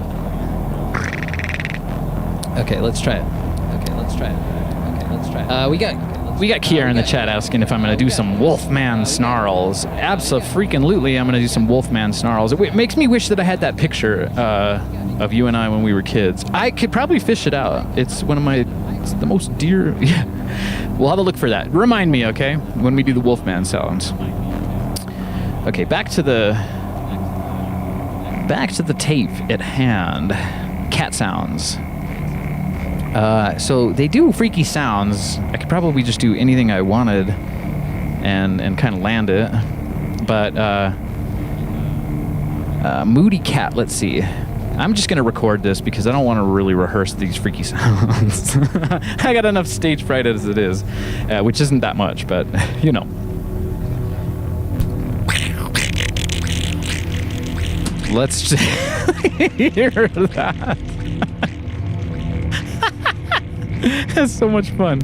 Okay, let's try it. We got Kiara in the chat asking if I'm going to do some Wolfman snarls. Abso-freaking-lutely, I'm going to do some Wolfman snarls. It makes me wish that I had that picture of you and I when we were kids. I could probably fish it out. It's the most dear... Yeah. We'll have a look for that. Remind me, okay, when we do the Wolfman sounds. Okay, back to the tape at hand. cat sounds. So they do freaky sounds. I could probably just do anything I wanted and kind of land it. But moody cat, let's see. I'm just going to record this because I don't want to really rehearse these freaky sounds. I got enough stage fright as it is, which isn't that much, but you know. Let's just hear that. That's so much fun.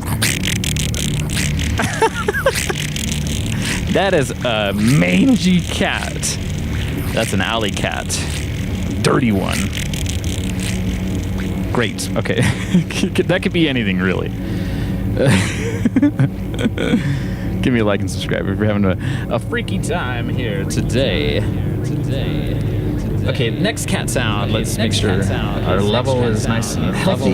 That is a mangy cat. That's an alley cat. Dirty one. Great. Okay. That could be anything, really. Give me a like and subscribe if you're having a freaky time here today. Okay, next cat sound. Let's make sure our level is nice and healthy.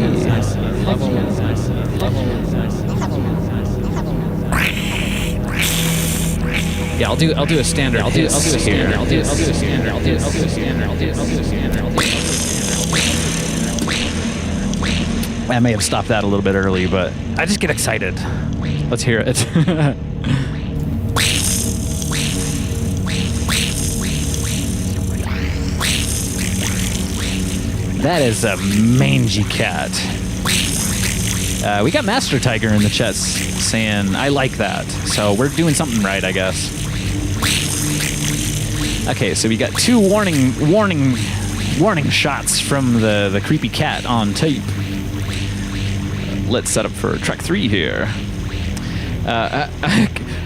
Yeah, I'll do a standard. I'll do a standard. I may have stopped that a little bit early, but I just get excited. Let's hear it. That is a mangy cat. We got Master Tiger in the chat saying, I like that. So we're doing something right, I guess. Okay, so we got two warning shots from the creepy cat on tape. Let's set up for track 3 here. I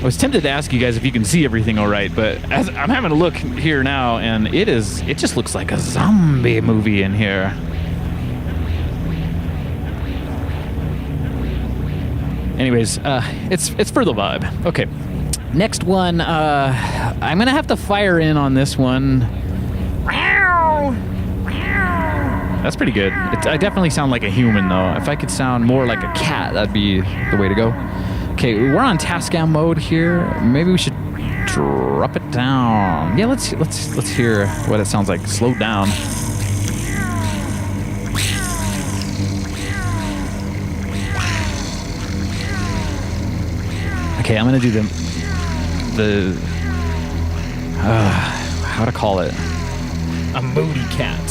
was tempted to ask you guys if you can see everything all right, but as I'm having a look here now, and it just looks like a zombie movie in here. Anyways, it's for the vibe. Okay, next one. I'm gonna have to fire in on this one. That's pretty good. I definitely sound like a human, though. If I could sound more like a cat, that'd be the way to go. Okay, we're on Tascam mode here. Maybe we should drop it down. Yeah, let's hear what it sounds like. Slow down. Okay, I'm gonna do the how to call it? A moody cat. A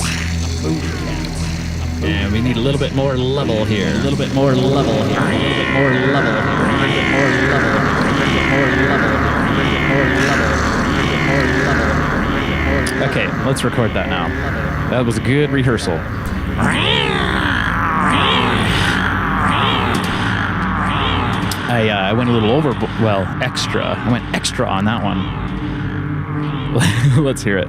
moody cat. And we need a little bit more level here. A little bit more level here. A little bit more level here. A little bit more level. A little bit more level. A little bit more level. Okay, let's record that now. That was a good rehearsal. I went a little extra. I went extra on that one. Let's hear it.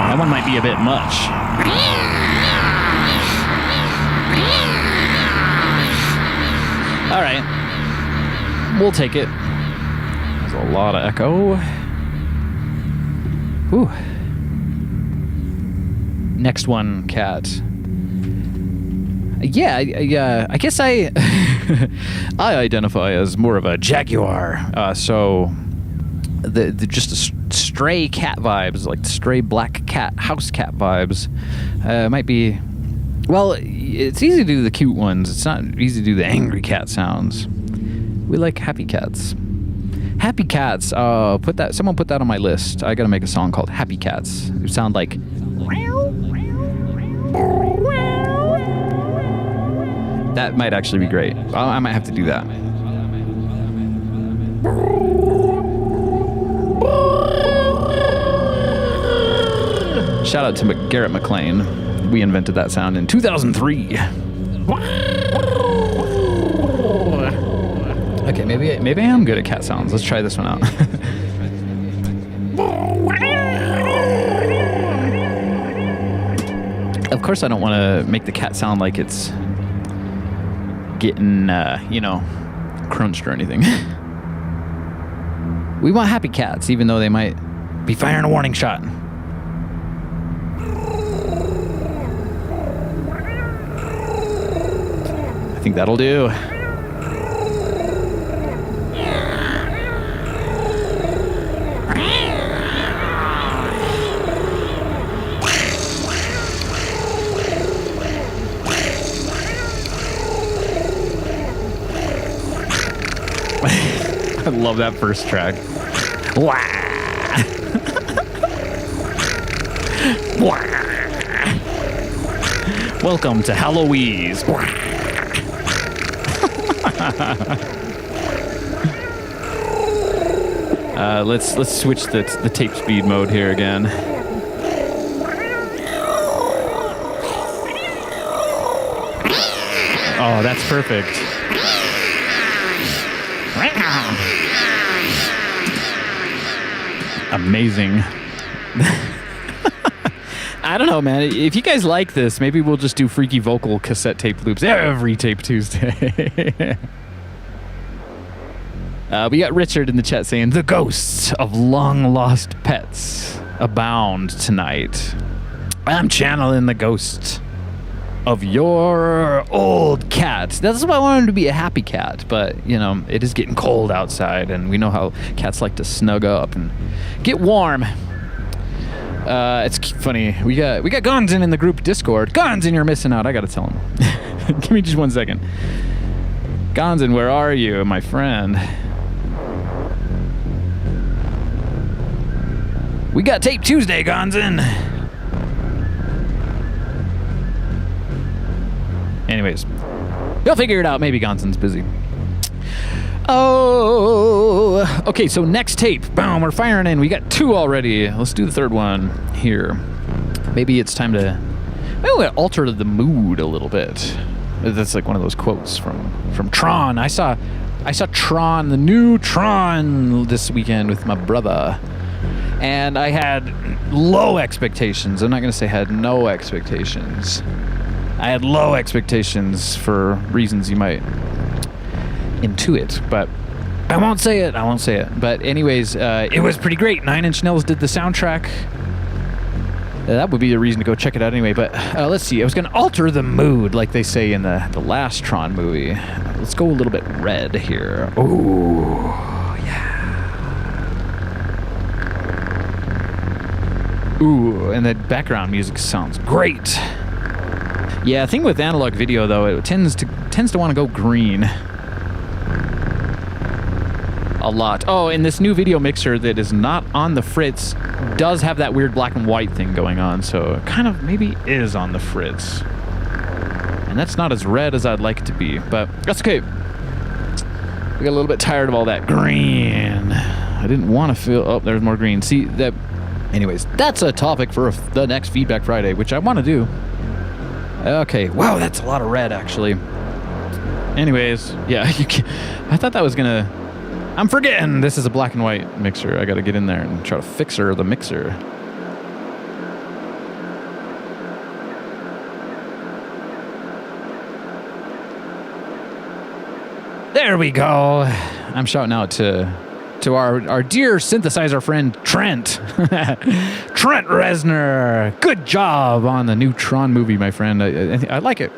That one might be a bit much. All right, we'll take it. There's a lot of echo. Ooh. Next one, cat. Yeah, I guess I I identify as more of a jaguar. So the just a stray cat vibes, like the stray black cat, house cat vibes, might be. Well, it's easy to do the cute ones. It's not easy to do the angry cat sounds. We like happy cats. Happy cats. Someone put that on my list. I gotta make a song called Happy Cats. It sound like. That might actually be great. I might have to do that. Shout out to Garrett McLean. We invented that sound in 2003. Okay, maybe I am good at cat sounds. Let's try this one out. Of course, I don't want to make the cat sound like it's getting, crunched or anything. We want happy cats, even though they might be firing a warning shot. I think that'll do. I love that first track. Wah! Wah! Welcome to HALLOW EASE. Let's switch the tape speed mode here again. Oh, that's perfect. Amazing. I don't know, man. If you guys like this, maybe we'll just do freaky vocal cassette tape loops every Tape Tuesday. We got Richard in the chat saying, the ghosts of long-lost pets abound tonight. I'm channeling the ghost of your old cat. That's why I wanted him to be a happy cat, but, you know, it is getting cold outside, and we know how cats like to snug up and get warm. It's funny. We got Gonzin in the group Discord. Gonzin, you're missing out. I gotta tell him. Give me just 1 second. Gonzin, where are you, my friend? We got Tape Tuesday, Gonzin. Anyways, you'll figure it out. Maybe Gonzin's busy. Oh, okay, so next tape. Boom, we're firing in. We got 2 already. Let's do the 3rd one here. Maybe it's time to alter the mood a little bit. That's like one of those quotes from Tron. I saw Tron, the new Tron, this weekend with my brother. And I had low expectations. I'm not going to say had no expectations. I had low expectations for reasons you might intuit, but I won't say it. But anyways, it was pretty great. 9 Inch Nails did the soundtrack. That would be the reason to go check it out anyway. But let's see. I was going to alter the mood, like they say in the last Tron movie. Let's go a little bit red here. Ooh, yeah. Ooh, and the background music sounds great. Yeah, thing with analog video though, it tends to want to go green a lot. Oh, and this new video mixer that is not on the Fritz does have that weird black and white thing going on, so it kind of maybe is on the Fritz. And that's not as red as I'd like it to be, but that's okay. We got a little bit tired of all that green. I didn't want to feel... Oh, there's more green. See, that... Anyways, that's a topic for the next Feedback Friday, which I want to do. Okay, wow, that's a lot of red, actually. Anyways, yeah, I thought that was gonna... I'm forgetting this is a black and white mixer. I gotta get in there and try to fix the mixer. There we go. I'm shouting out to our dear synthesizer friend Trent. Trent Reznor. Good job on the new Tron movie, my friend. I like it.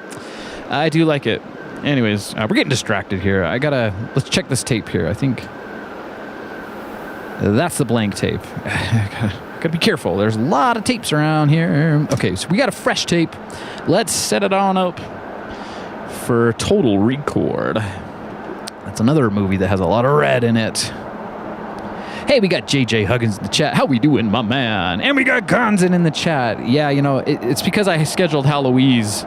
I do like it. Anyways, we're getting distracted here. Let's check this tape here. I think that's the blank tape. Gotta be careful. There's a lot of tapes around here. Okay, so we got a fresh tape. Let's set it on up for Total Record. That's another movie that has a lot of red in it. Hey, we got JJ Huggins in the chat. How we doing, my man? And we got Gonzin in the chat. Yeah, you know, it's because I scheduled HALLOW EASE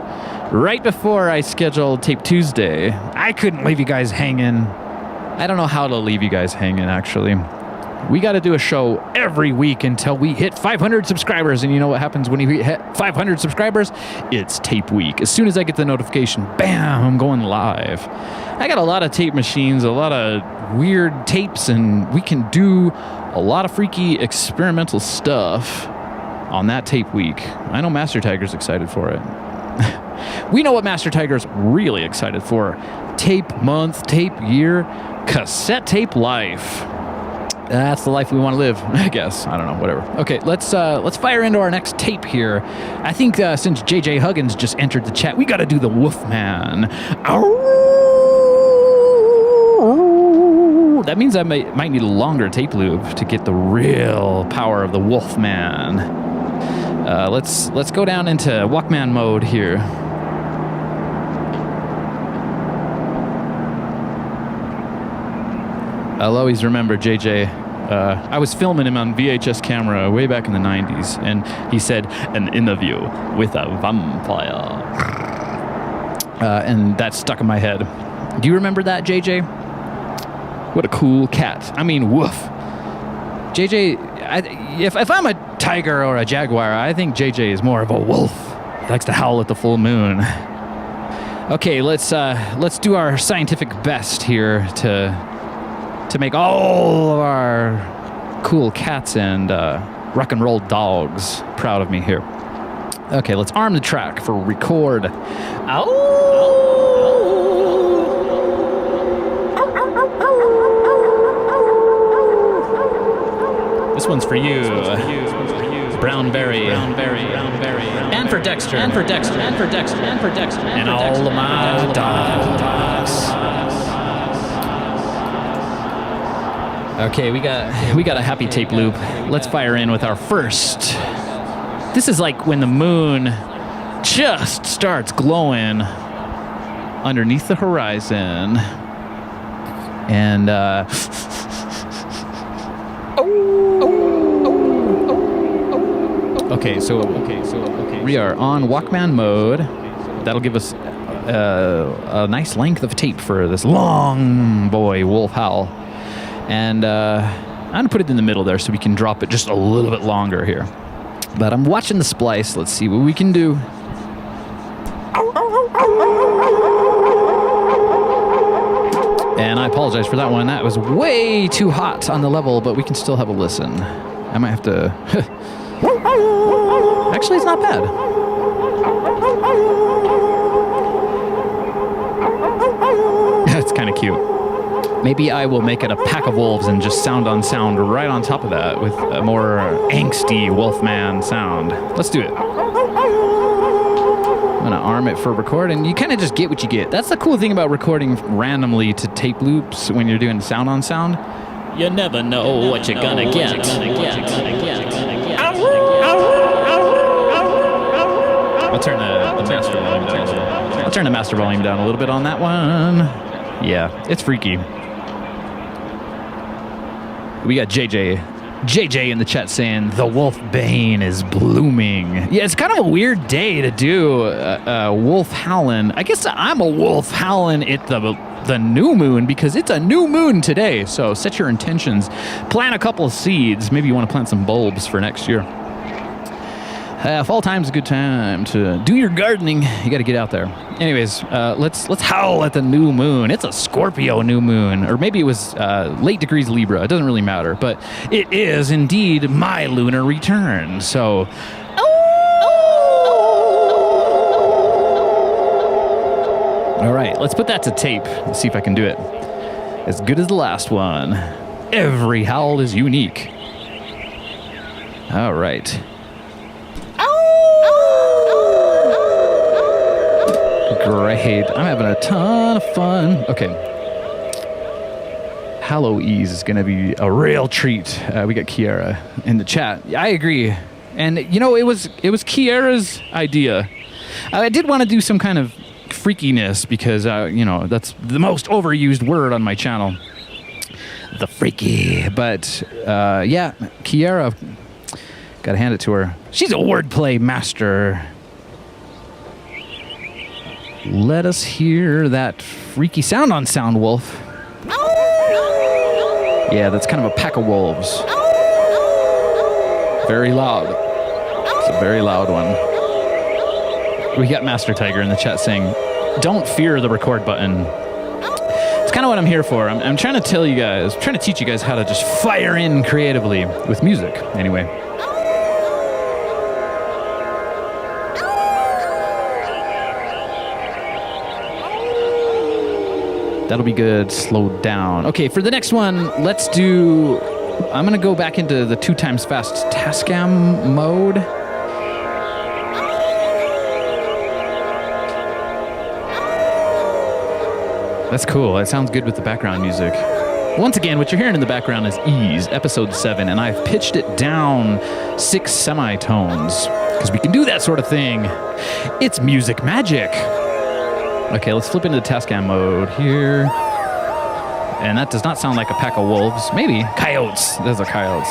right before I scheduled Tape Tuesday. I couldn't leave you guys hanging. I don't know how to leave you guys hanging, actually. We got to do a show every week until we hit 500 subscribers. And you know what happens when you hit 500 subscribers? It's tape week. As soon as I get the notification, bam, I'm going live. I got a lot of tape machines, a lot of weird tapes, and we can do a lot of freaky experimental stuff on that tape week. I know Master Tiger's excited for it. We know what Master Tiger's really excited for. Tape month, tape year, cassette tape life. That's the life we want to live, I guess. I don't know, whatever. Okay, let's fire into our next tape here. I think since JJ Huggins just entered the chat, we got to do the Wolfman. That means I might need a longer tape loop to get the real power of the Wolfman. Let's go down into Walkman mode here. I'll always remember JJ. I was filming him on VHS camera way back in the 90s, and he said, "An interview with a vampire." And that stuck in my head. Do you remember that, JJ? What a cool cat. I mean, woof. JJ, if I'm a tiger or a jaguar, I think JJ is more of a wolf. He likes to howl at the full moon. Okay, let's do our scientific best here to make all of our cool cats and rock and roll dogs proud of me here. Okay, let's arm the track for record. This one's for you. Brownberry. And for Dexter. And all of my dogs. Okay, we got a happy tape loop. Let's fire in with our first. This is like when the moon just starts glowing underneath the horizon. And Okay, so we are on Walkman mode. That'll give us a nice length of tape for this long boy wolf howl. And I'm going to put it in the middle there so we can drop it just a little bit longer here. But I'm watching the splice. Let's see what we can do. And I apologize for that one. That was way too hot on the level, but we can still have a listen. I might have to... Actually, it's not bad. That's kind of cute. Maybe I will make it a pack of wolves and just sound on sound right on top of that with a more angsty wolfman sound. Let's do it. I'm going to arm it for record, and you kind of just get what you get. That's the cool thing about recording randomly to tape loops when you're doing sound on sound. You never know what you're going to get. I'll turn the master volume down. I'll turn the master volume down a little bit on that one. Yeah, it's freaky. We got JJ in the chat saying the wolf bane is blooming. Yeah, it's kind of a weird day to do wolf howling. I guess I'm a wolf howling at the new moon because it's a new moon today. So set your intentions. Plant a couple of seeds. Maybe you want to plant some bulbs for next year. Fall time's a good time to do your gardening. You got to get out there. Anyways, let's howl at the new moon. It's a Scorpio new moon, or maybe it was late degrees Libra. It doesn't really matter, but it is indeed my lunar return. So, all right, let's put that to tape. Let's see if I can do it as good as the last one. Every howl is unique. All right. Great. I'm having a ton of fun. Okay. HALLOW EASE is going to be a real treat. We got Kiara in the chat. I agree. And, you know, it was Kiara's idea. I did want to do some kind of freakiness because, you know, that's the most overused word on my channel. The freaky. But, yeah, Kiara, got to hand it to her. She's a wordplay master. Let us hear that freaky sound on Sound Wolf. Yeah, that's kind of a pack of wolves. Very loud. It's a very loud one. We got Master Tiger in the chat saying, don't fear the record button. It's kind of what I'm here for. I'm trying to tell you guys, trying to teach you guys how to just fire in creatively with music. Anyway. That'll be good. Slowed down. Okay, for the next one, let's do I'm going to go back into the 2 times fast Tascam mode. That's cool. That sounds good with the background music. Once again, what you're hearing in the background is Ease, episode 7, and I've pitched it down 6 semitones, because we can do that sort of thing. It's music magic. Okay, let's flip into the Tascam mode here. And that does not sound like a pack of wolves. Maybe. Coyotes. Those are coyotes.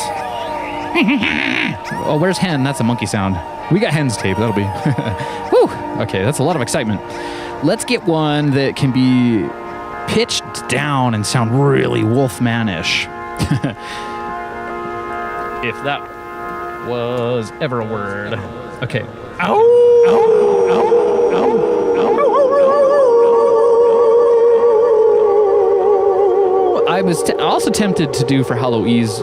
Oh, where's hen? That's a monkey sound. We got hens tape. That'll be... Woo! Okay, that's a lot of excitement. Let's get one that can be pitched down and sound really wolfmanish. If that was ever a word. Okay. Ow! Ow! Ow! Ow! Ow! I was also tempted to do for HALLOW EASE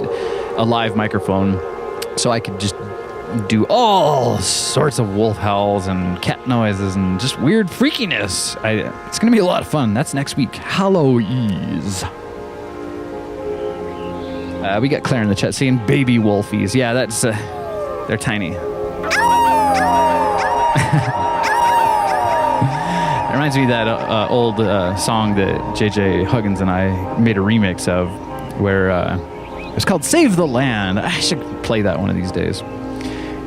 a live microphone, so I could just do all sorts of wolf howls and cat noises and just weird freakiness. It's going to be a lot of fun. That's next week. HALLOW EASE. We got Claire in the chat saying baby wolfies. Yeah, that's... they're tiny. It reminds me of that old song that JJ Huggins and I made a remix of where it's called Save the Land. I should play that one of these days.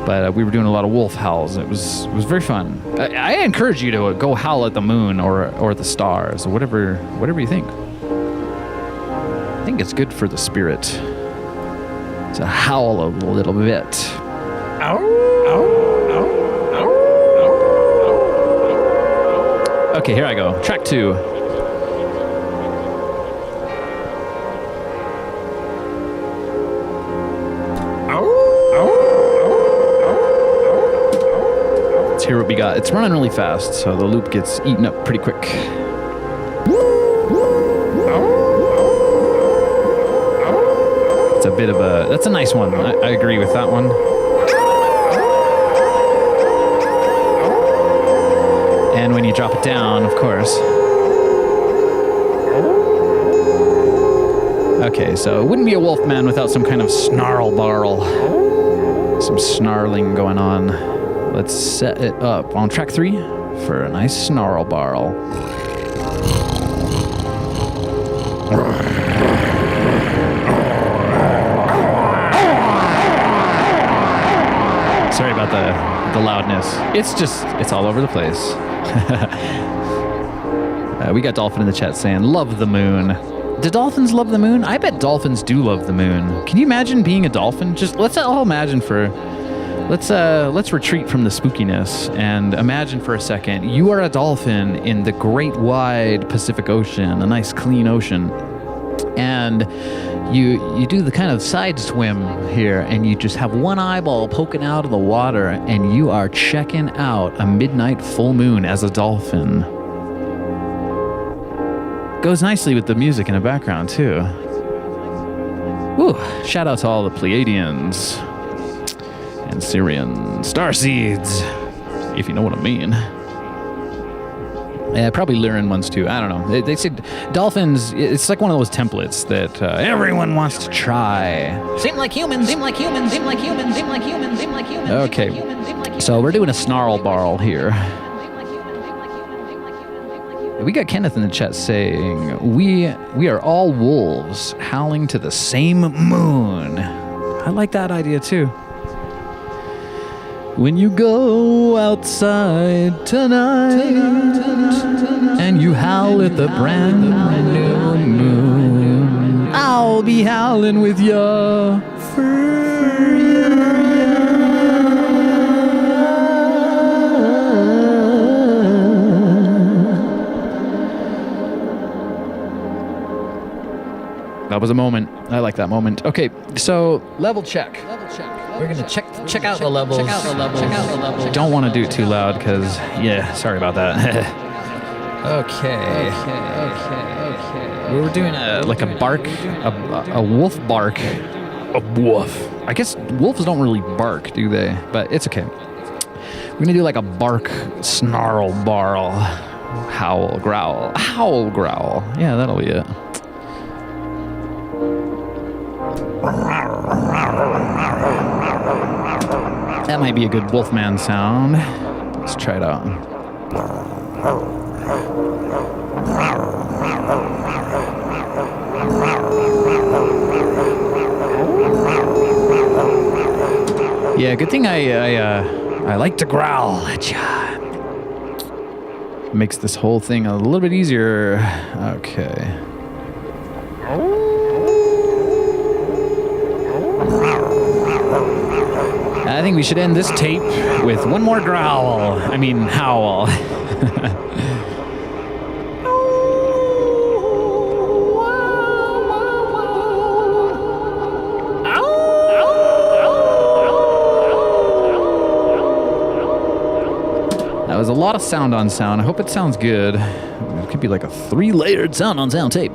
But we were doing a lot of wolf howls. It was very fun. I encourage you to go howl at the moon or the stars, or whatever you think. I think it's good for the spirit to howl a little bit. Ow, ow, ow, ow, ow. Okay, here I go. Track 2. Let's hear what we got. It's running really fast, so the loop gets eaten up pretty quick. It's a bit of a... That's a nice one. I agree with that one. And when you drop it down, of course. Okay, so it wouldn't be a wolfman without some kind of snarl barrel. Some snarling going on. Let's set it up on track 3 for a nice snarl barrel. Sorry about the loudness. It's all over the place. We got Dolphin in the chat saying, love the moon. Do dolphins love the moon? I bet dolphins do love the moon. Can you imagine being a dolphin? Just let's all imagine for... Let's retreat from the spookiness and imagine for a second you are a dolphin in the great wide Pacific Ocean, a nice clean ocean, and you do the kind of side swim here, and you just have one eyeball poking out of the water, and you are checking out a midnight full moon as a dolphin. Goes nicely with the music in the background too. Woo! Shout out to all the Pleiadians and Syrian starseeds, if you know what I mean. Yeah, probably Lyran ones too. I don't know. They said dolphins, it's like one of those templates that everyone wants to try. Seem like humans, seem like humans, seem like humans, seem like humans, seem like humans. Okay, so we're doing a snarl barrel here. We got Kenneth in the chat saying, we are all wolves howling to the same moon. I like that idea too. When you go outside tonight and you howl at the brand new moon, I'll be howling with you. That was a moment. I like that moment. Okay, so level check. We're gonna check out the levels. Check out the levels. Don't want to do it too loud because, yeah, sorry about that. Okay. We were doing a bark, a wolf bark. A wolf. I guess wolves don't really bark, do they? But it's okay. We're gonna do like a bark snarl barrel. Howl, growl. Howl, growl. Yeah, that'll be it. That might be a good Wolfman sound. Let's try it out. Yeah, good thing I like to growl at ya. Makes this whole thing a little bit easier. Okay. I think we should end this tape with one more growl. I mean, howl. That was a lot of sound on sound. I hope it sounds good. It could be like a 3-layered sound on sound tape.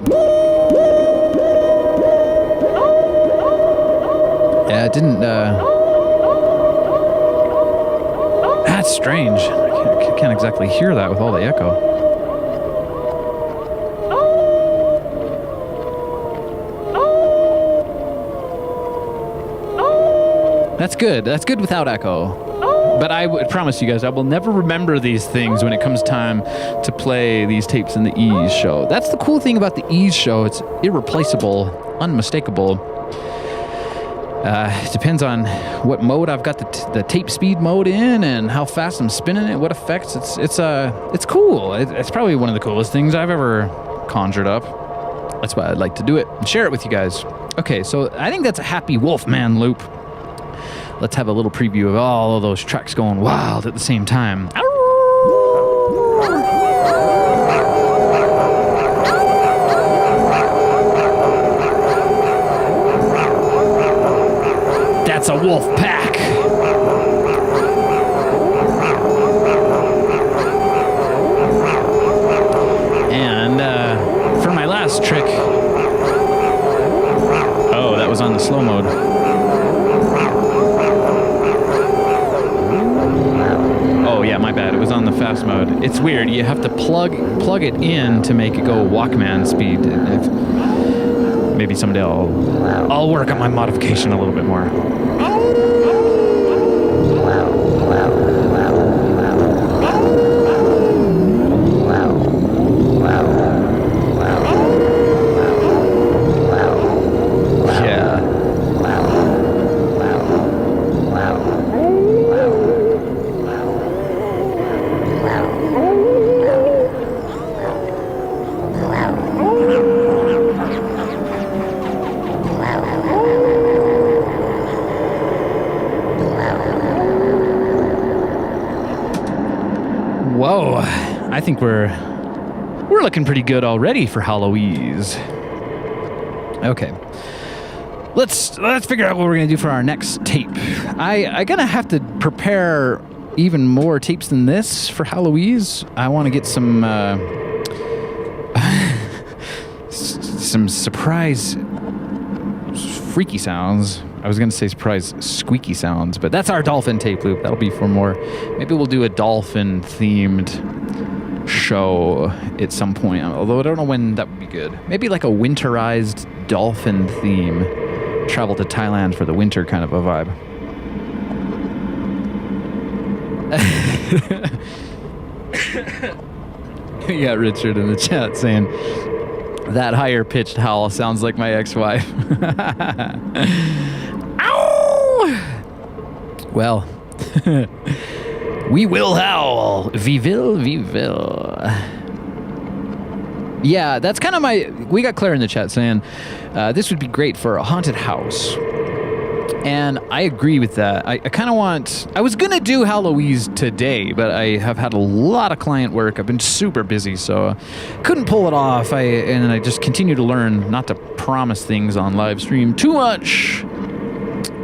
Yeah, it didn't, that's strange. I can't exactly hear that with all the echo. That's good. That's good without echo. But I would promise you guys, I will never remember these things when it comes time to play these tapes in the Ease show. That's the cool thing about the Ease show. It's irreplaceable, unmistakable. It depends on what mode I've got the tape speed mode in and how fast I'm spinning it, what effects. It's cool. It's probably one of the coolest things I've ever conjured up. That's why I'd like to do it and share it with you guys. Okay, so I think that's a happy Wolfman loop. Let's have a little preview of all of those tracks going wild at the same time. That's a wolf pack. And for my last trick, oh, that was on the slow mode. Oh yeah, my bad. It was on the fast mode. It's weird. You have to plug it in to make it go Walkman speed. Maybe someday I'll work on my modification a little bit more. Whoa, I think we're looking pretty good already for HALLOW EASE. Okay, let's figure out what we're gonna do for our next tape. I'm gonna have to prepare even more tapes than this for HALLOW EASE. I want to get some some surprise freaky sounds. I was going to say surprise squeaky sounds, but that's our dolphin tape loop. That'll be for more. Maybe we'll do a dolphin themed show at some point, although I don't know when that would be good. Maybe like a winterized dolphin theme. Travel to Thailand for the winter kind of a vibe. You got Richard in the chat saying, that higher pitched howl sounds like my ex-wife. Well, we will howl. We will. Yeah, that's kind of we got Claire in the chat saying, this would be great for a haunted house. And I agree with that. I kind of I was going to do HALLOW EASE today, but I have had a lot of client work. I've been super busy, so couldn't pull it off. And I just continue to learn not to promise things on live stream too much.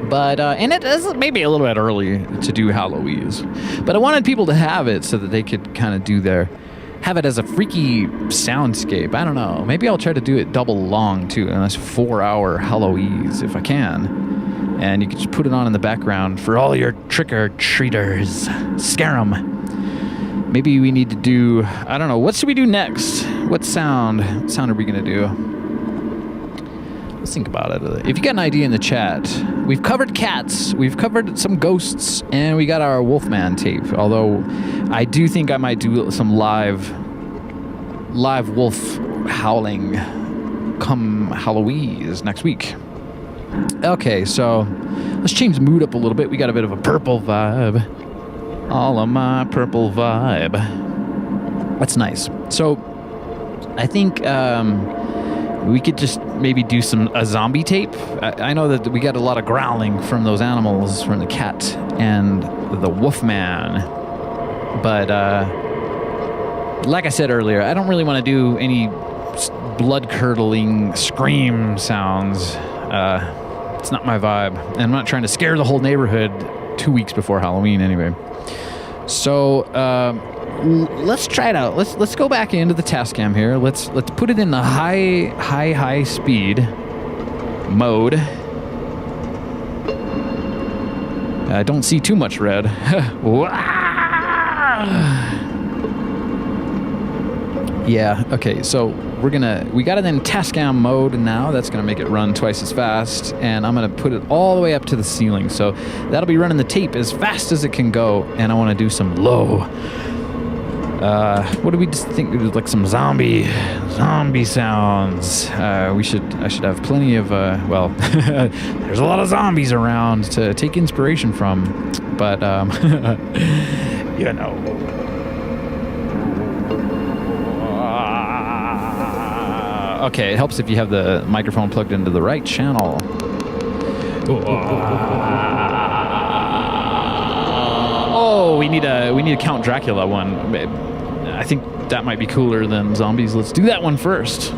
But, and it is maybe a little bit early to do HALLOW EASE. But I wanted people to have it so that they could kind of have it as a freaky soundscape. I don't know. Maybe I'll try to do it double long, too. A nice 4-hour HALLOW EASE, if I can. And you can just put it on in the background for all your trick-or-treaters. Scare 'em. Maybe we need to do, I don't know, what should we do next? What sound are we going to do? Let's think about it. If you got an idea in the chat, we've covered cats, we've covered some ghosts, and we got our Wolfman tape. Although I do think I might do some live wolf howling come HALLOW EASE next week. Okay, so let's change the mood up a little bit. We got a bit of a purple vibe. All of my purple vibe. That's nice. So I think we could just maybe do a zombie tape. I know that we got a lot of growling from those animals, from the cat and the wolfman. But like I said earlier, I don't really want to do any blood-curdling scream sounds. It's not my vibe. And I'm not trying to scare the whole neighborhood 2 weeks before Halloween anyway. So let's try it out. Let's go back into the task cam here. Let's put it in the high speed mode. I don't see too much red. Yeah, okay, so we got it in Tascam mode now. That's gonna make it run twice as fast, and I'm gonna put it all the way up to the ceiling. So that'll be running the tape as fast as it can go, and I wanna do some low. What do we just think? Like some zombie sounds. I should have plenty of, well, there's a lot of zombies around to take inspiration from, but, you know. Okay, it helps if you have the microphone plugged into the right channel. Oh, we need a Count Dracula one. I think that might be cooler than zombies. Let's do that one first.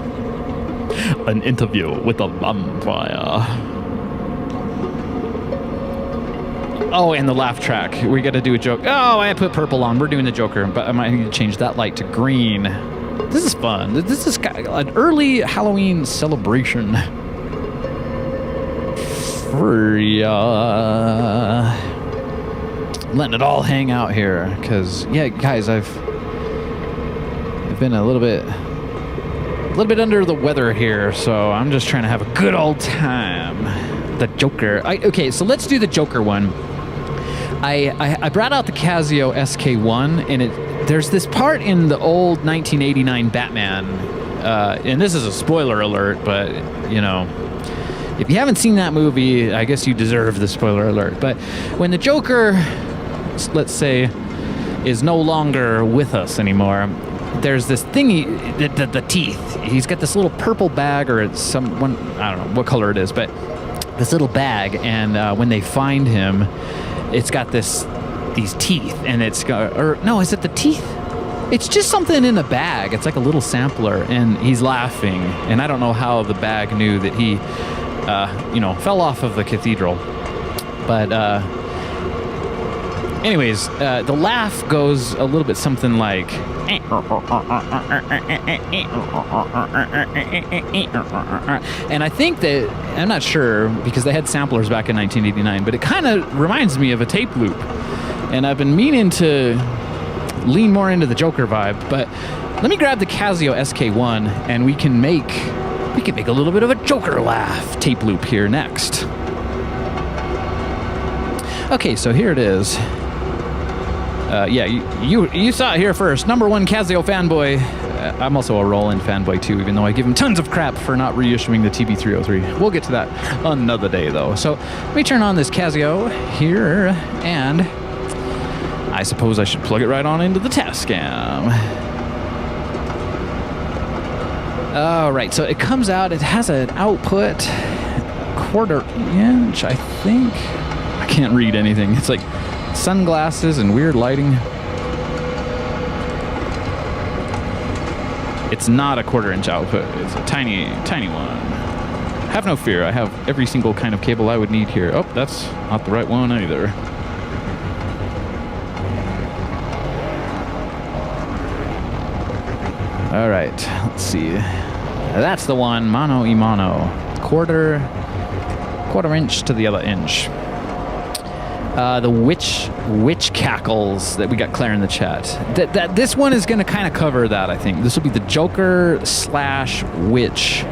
An interview with a vampire. Oh, and the laugh track. We got to do a joke. Oh, I put purple on. We're doing the Joker, but I might need to change that light to green. This is fun. This is an early Halloween celebration. For letting it all hang out here, because yeah, guys, I've been a little bit under the weather here, so I'm just trying to have a good old time. The Joker. Okay, so let's do the Joker one. I brought out the Casio SK1, and there's this part in the old 1989 Batman, and this is a spoiler alert, but, you know, if you haven't seen that movie, I guess you deserve the spoiler alert. But when the Joker, let's say, is no longer with us anymore, there's this thing, the teeth. He's got this little purple bag, or it's I don't know what color it is, but this little bag, and when they find him, it's got these teeth, and it's got, or no, is it the teeth? It's just something in a bag. It's like a little sampler, and he's laughing, and I don't know how the bag knew that he, fell off of the cathedral. But anyways, the laugh goes a little bit something like, and I think that, I'm not sure because they had samplers back in 1989, but it kind of reminds me of a tape loop, and I've been meaning to lean more into the Joker vibe. But let me grab the Casio SK1, and we can make a little bit of a Joker laugh tape loop here next. Okay, so here it is. You saw it here first. Number one Casio fanboy. I'm also a Roland fanboy too, even though I give him tons of crap for not reissuing the TB303. We'll get to that another day though. So let me turn on this Casio here, and I suppose I should plug it right on into the Tascam. All right, so it comes out, it has an output 1/4 inch, I think. I can't read anything. It's like sunglasses and weird lighting. It's not a 1/4 inch output. It's a tiny one. Have no fear. I have every single kind of cable I would need here. Oh, that's not the right one either. All right, let's see. That's the one, mano y mano. 1/4 inch to the other inch. The witch cackles that we got Claire in the chat. This one is going to kind of cover that, I think. This will be the Joker / witch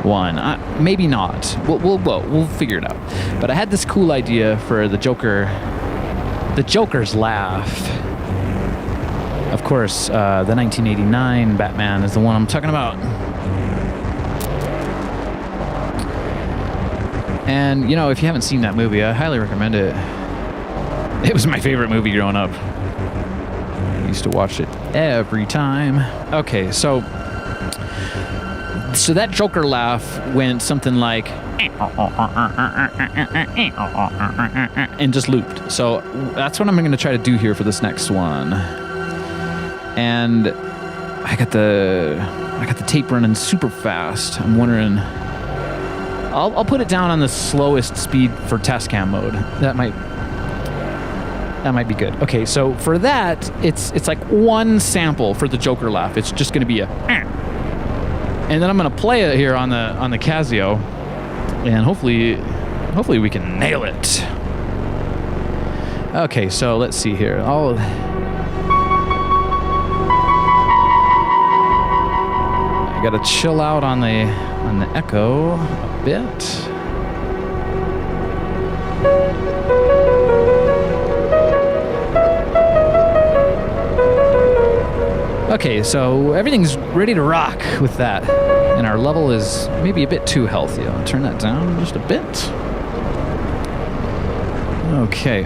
one. Maybe not. We'll figure it out. But I had this cool idea for the Joker's laugh. Of course, the 1989 Batman is the one I'm talking about. And, you know, if you haven't seen that movie, I highly recommend it. It was my favorite movie growing up. I used to watch it every time. Okay, so that Joker laugh went something like... and just looped. So that's what I'm going to try to do here for this next one. And I got the tape running super fast. I'm wondering... I'll put it down on the slowest speed for test cam mode. That might be good. Okay, so for that, it's like one sample for the Joker laugh. It's just going to be a... And then I'm going to play it here on the Casio, and hopefully we can nail it. Okay, so let's see here. I got to chill out on the echo a bit. Okay, so everything's ready to rock with that. And our level is maybe a bit too healthy. I'll turn that down just a bit. Okay.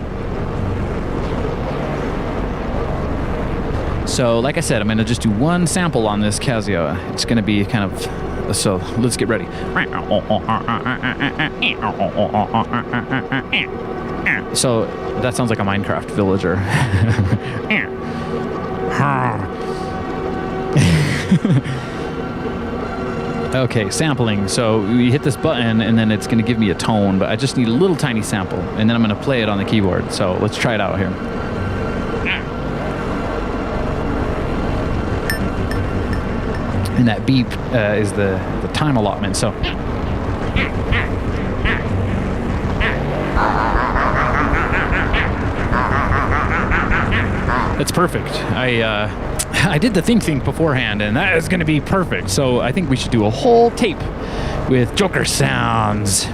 So, like I said, I'm going to just do one sample on this Casio. It's going to be kind of... So, let's get ready. So, that sounds like a Minecraft villager. Okay, sampling. So we hit this button and then it's going to give me a tone, but I just need a little tiny sample and then I'm going to play it on the keyboard. So let's try it out here. And that beep is the time allotment. So that's perfect. I did the think beforehand, and that is going to be perfect. So I think we should do a whole tape with Joker sounds.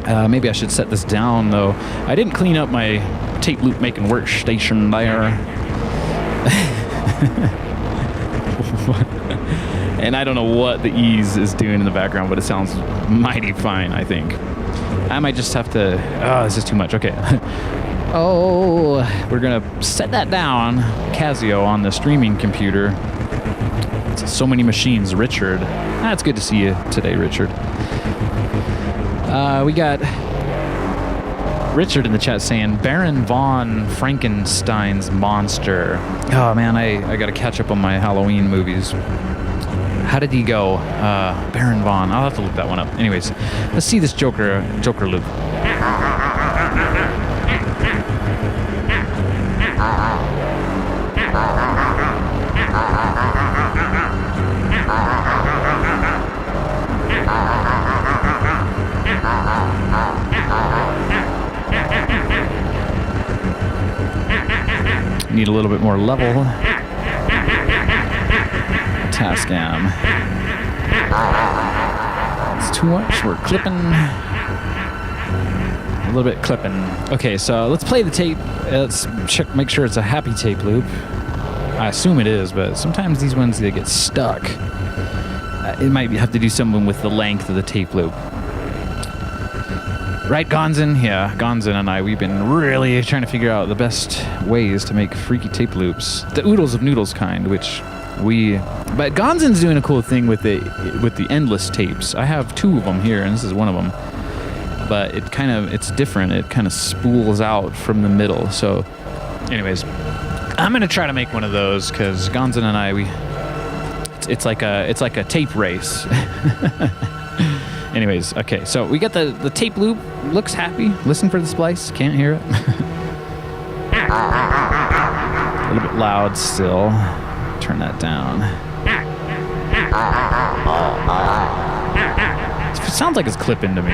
Maybe I should set this down, though. I didn't clean up my tape loop making workstation there. And I don't know what the ease is doing in the background, but it sounds mighty fine, I think. I might just have to... Oh, this is too much. Okay. Oh, we're going to set that down, Casio, on the streaming computer. It's so many machines. Richard. It's good to see you today, Richard. We got Richard in the chat saying, Baron von Frankenstein's monster. Oh, man, I got to catch up on my Halloween movies. How did he go? Baron von. I'll have to look that one up. Anyways, let's see this Joker loop. Need a little bit more level. Tascam. It's too much. We're clipping. A little bit clipping. Okay, so let's play the tape. Let's check, make sure it's a happy tape loop. I assume it is, but sometimes these ones, they get stuck. It might have to do something with the length of the tape loop. Right, Gonzin? Yeah, Gonzin and I, we've been really trying to figure out the best ways to make freaky tape loops. The oodles of noodles kind, which but Gonzin's doing a cool thing with the endless tapes. I have two of them here, and this is one of them. But it's different. It kind of spools out from the middle. So, anyways, I'm gonna try to make one of those because Gonzin and I, it's like a tape race. Anyways, okay, so we got the tape loop. Looks happy. Listen for the splice. Can't hear it. A little bit loud still. Turn that down. It sounds like it's clipping to me.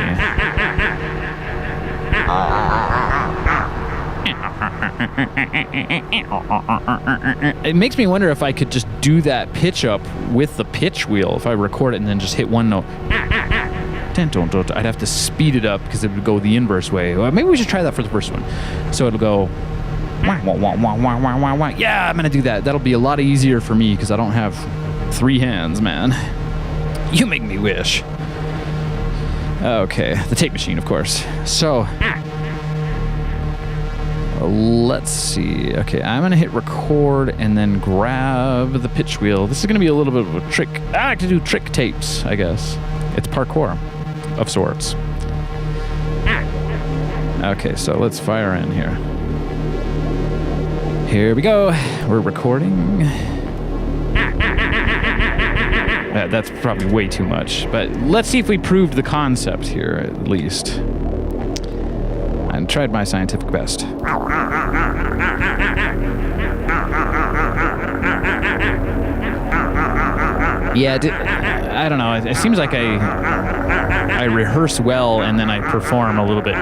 It makes me wonder if I could just do that pitch up with the pitch wheel if I record it and then just hit one note. I'd have to speed it up because it would go the inverse way. Well, maybe we should try that for the first one. So it'll go. Yeah, I'm gonna do that. That'll be a lot easier for me because I don't have 3 hands, man. You make me wish. Okay, the tape machine, of course. So let's see. Okay, I'm gonna hit record and then grab the pitch wheel. This is gonna be a little bit of a trick. I like to do trick tapes, I guess. It's parkour of sorts. Okay, so let's fire in here. Here we go. We're recording. That's probably way too much, but let's see if we proved the concept here at least. I tried my scientific best. Yeah, I don't know. It seems like I rehearse well and then I perform a little bit.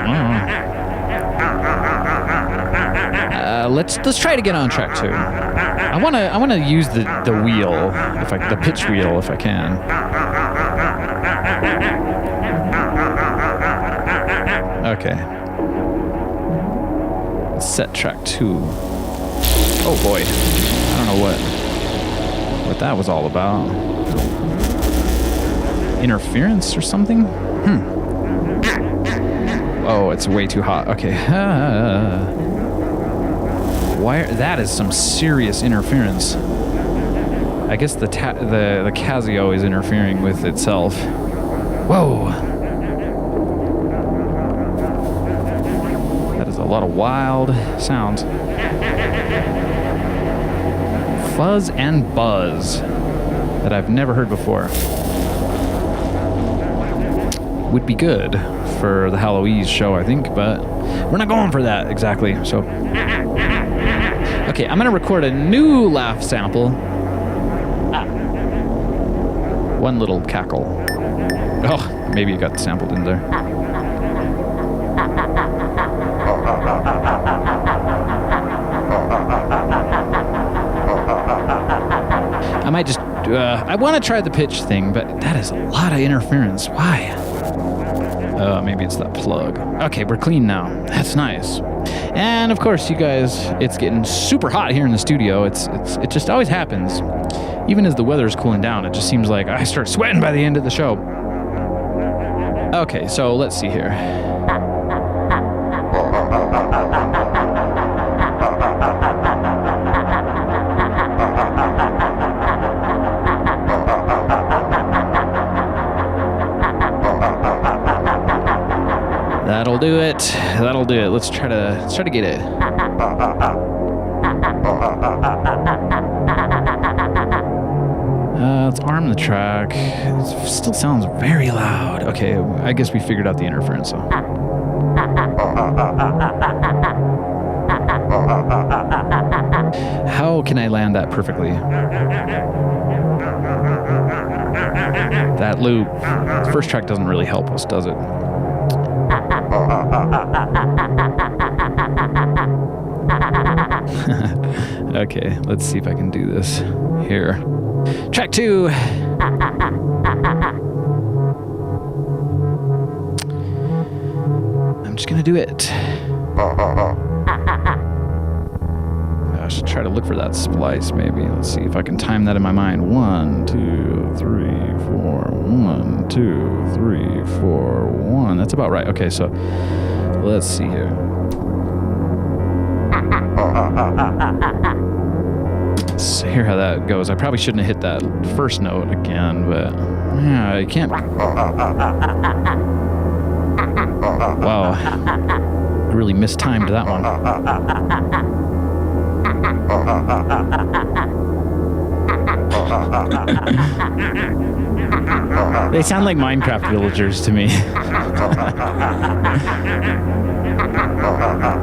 Let's try to get on track 2. I wanna use the wheel, the pitch wheel, if I can. Okay. Set track 2. Oh boy, I don't know what that was all about. Interference or something? Oh, it's way too hot. Okay. That is some serious interference. I guess the Casio is interfering with itself. Whoa. That is a lot of wild sounds. Fuzz and buzz that I've never heard before. Would be good for the HALLOW EASE show, I think, but we're not going for that exactly, so. Okay, I'm gonna record a new laugh sample. One little cackle. Oh, maybe it got sampled in there. I might just, I want to try the pitch thing, but that is a lot of interference. Why? Maybe it's that plug. Okay, we're clean now. That's nice. And of course, you guys, it's getting super hot here in the studio. It just always happens. Even as the weather's cooling down, it just seems like I start sweating by the end of the show. Okay, so let's see here. That'll do it. That'll do it. Let's try to get it. Let's arm the track. It still sounds very loud. Okay, I guess we figured out the interference. So. How can I land that perfectly? That loop. The first track doesn't really help us, does it? Okay, let's see if I can do this here. Track 2. I'm just gonna do it. I should try to look for that splice maybe. Let's see if I can time that in my mind. 1, 2, 3, 4. 1, 2, 3, 4, 1. That's about right. Okay, so let's see here. Let's hear how that goes. I probably shouldn't have hit that first note again, but yeah, I can't. Wow, I really mistimed that one. They sound like Minecraft villagers to me.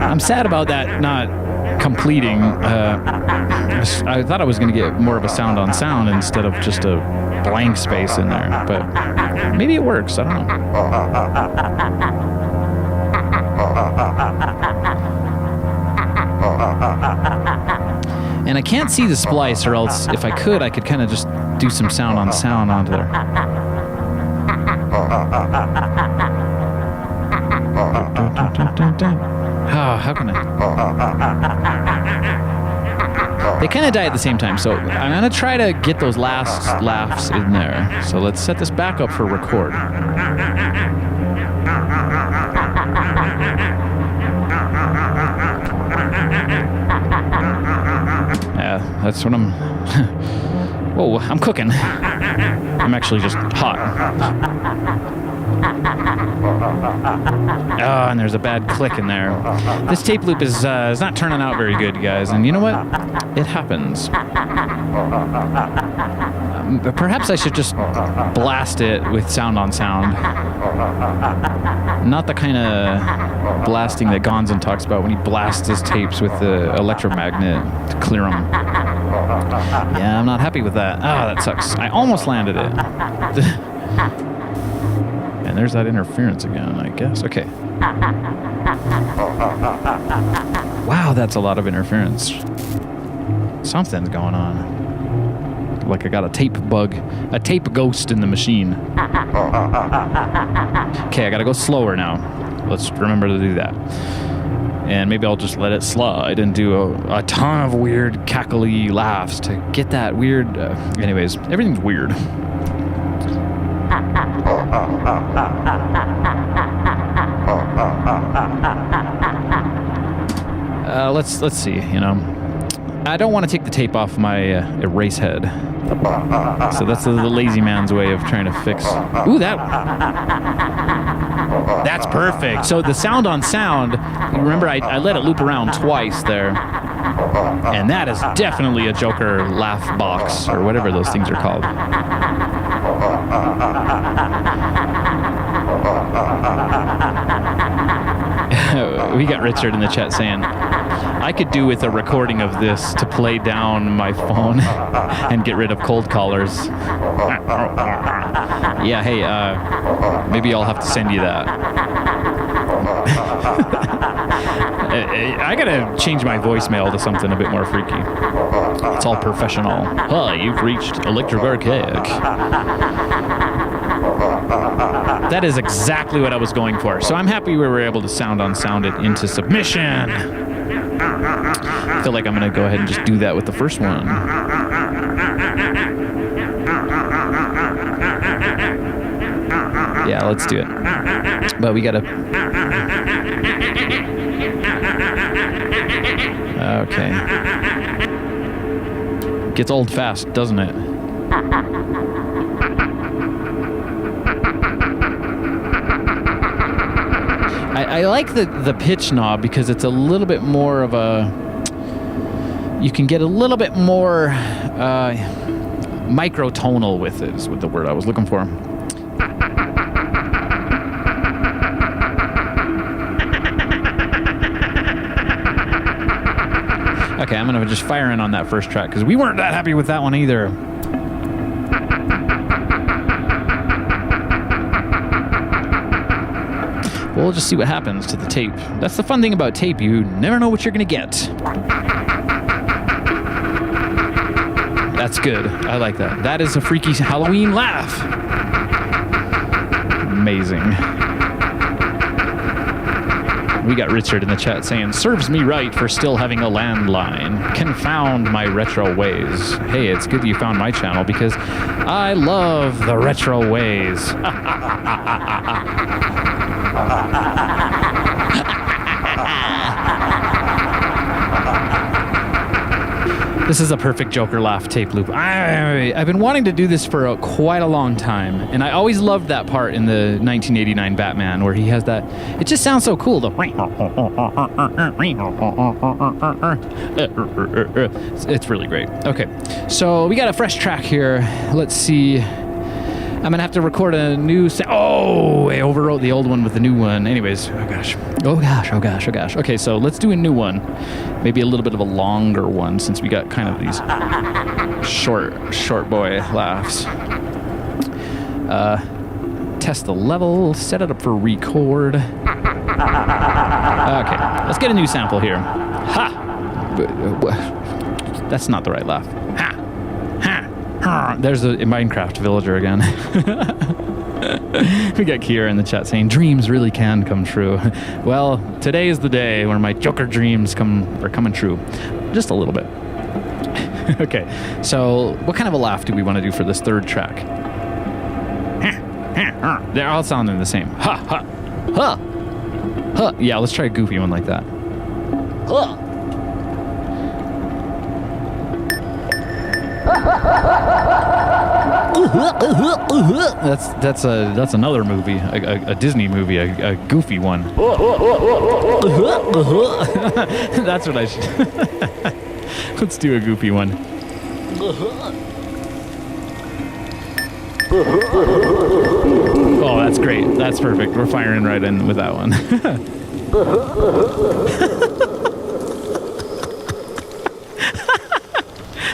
I'm sad about that not completing. I thought I was going to get more of a sound on sound instead of just a blank space in there, but maybe it works. I don't know. And I can't see the splice, or else if I could kind of just do some sound on sound onto there. Oh, how can I? They kind of die at the same time, so I'm going to try to get those last laughs in there. So let's set this back up for record. Yeah, that's what I'm... Whoa, I'm cooking. I'm actually just hot. Oh, and there's a bad click in there. This tape loop is not turning out very good, guys. And you know what? It happens. Perhaps I should just blast it with sound on sound. Not the kind of blasting that Gonzon talks about when he blasts his tapes with the electromagnet to clear them. Yeah, I'm not happy with that. Ah, that sucks. I almost landed it. And there's that interference again, I guess. Okay. Wow, that's a lot of interference. Something's going on. Like I got a tape bug, a tape ghost in the machine. Okay, I gotta go slower now. Let's remember to do that. And maybe I'll just let it slide and do a ton of weird cackly laughs to get that weird... anyways, everything's weird. Let's see, you know. I don't want to take the tape off my erase head. So that's the lazy man's way of trying to fix... Ooh, that's perfect. So the sound on sound, remember I let it loop around twice there. And that is definitely a Joker laugh box, or whatever those things are called. We got Richard in the chat saying, I could do with a recording of this to play down my phone and get rid of cold callers. Yeah, hey, maybe I'll have to send you that. I gotta change my voicemail to something a bit more freaky. It's all professional. Hi, you've reached Electric Archaic. That is exactly what I was going for. So I'm happy we were able to sound on sound it into submission. I feel like I'm going to go ahead and just do that with the first one. Yeah, let's do it. But we got to... Okay. Gets old fast, doesn't it? I like the pitch knob because it's a little bit more of a... You can get a little bit more microtonal with it, is what the word I was looking for. Okay, I'm going to just fire in on that first track because we weren't that happy with that one either. We'll just see what happens to the tape. That's the fun thing about tape. You never know what you're going to get. That's good. I like that. That is a freaky Halloween laugh. Amazing. We got Richard in the chat saying, serves me right for still having a landline. Confound my retro ways. Hey, it's good that you found my channel because I love the retro ways. This is a perfect Joker laugh tape loop. I've been wanting to do this for quite a long time, and I always loved that part in the 1989 Batman where he has that. It just sounds so cool. It's really great. Okay, so we got a fresh track here. Let's see. I'm gonna have to record a new I overwrote the old one with the new one. Anyways, oh gosh. Okay, so let's do a new one. Maybe a little bit of a longer one since we got kind of these short boy laughs. Test the level, set it up for record. Okay, let's get a new sample here. Ha! That's not the right laugh. Ha! Ha! There's a Minecraft villager again. We got Kiera in the chat saying dreams really can come true. Well, today is the day where my Joker dreams are coming true, just a little bit. Okay, so what kind of a laugh do we want to do for this third track? They're all sounding the same. Ha ha ha ha. Yeah, let's try a goofy one like that. Huh. That's another movie, a Disney movie, a goofy one. That's what I should. Let's do a goofy one. Oh, that's great. That's perfect. We're firing right in with that one.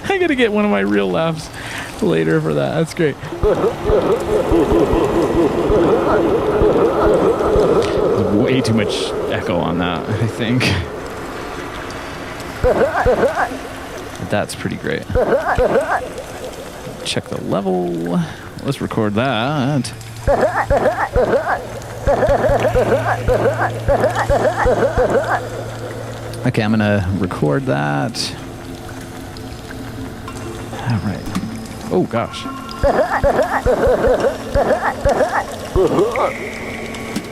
I gotta get one of my real laughs later for that. That's great. There's way too much echo on that, I think. But that's pretty great. Check the level. Let's record that. Okay, I'm gonna record that. All right. Oh gosh.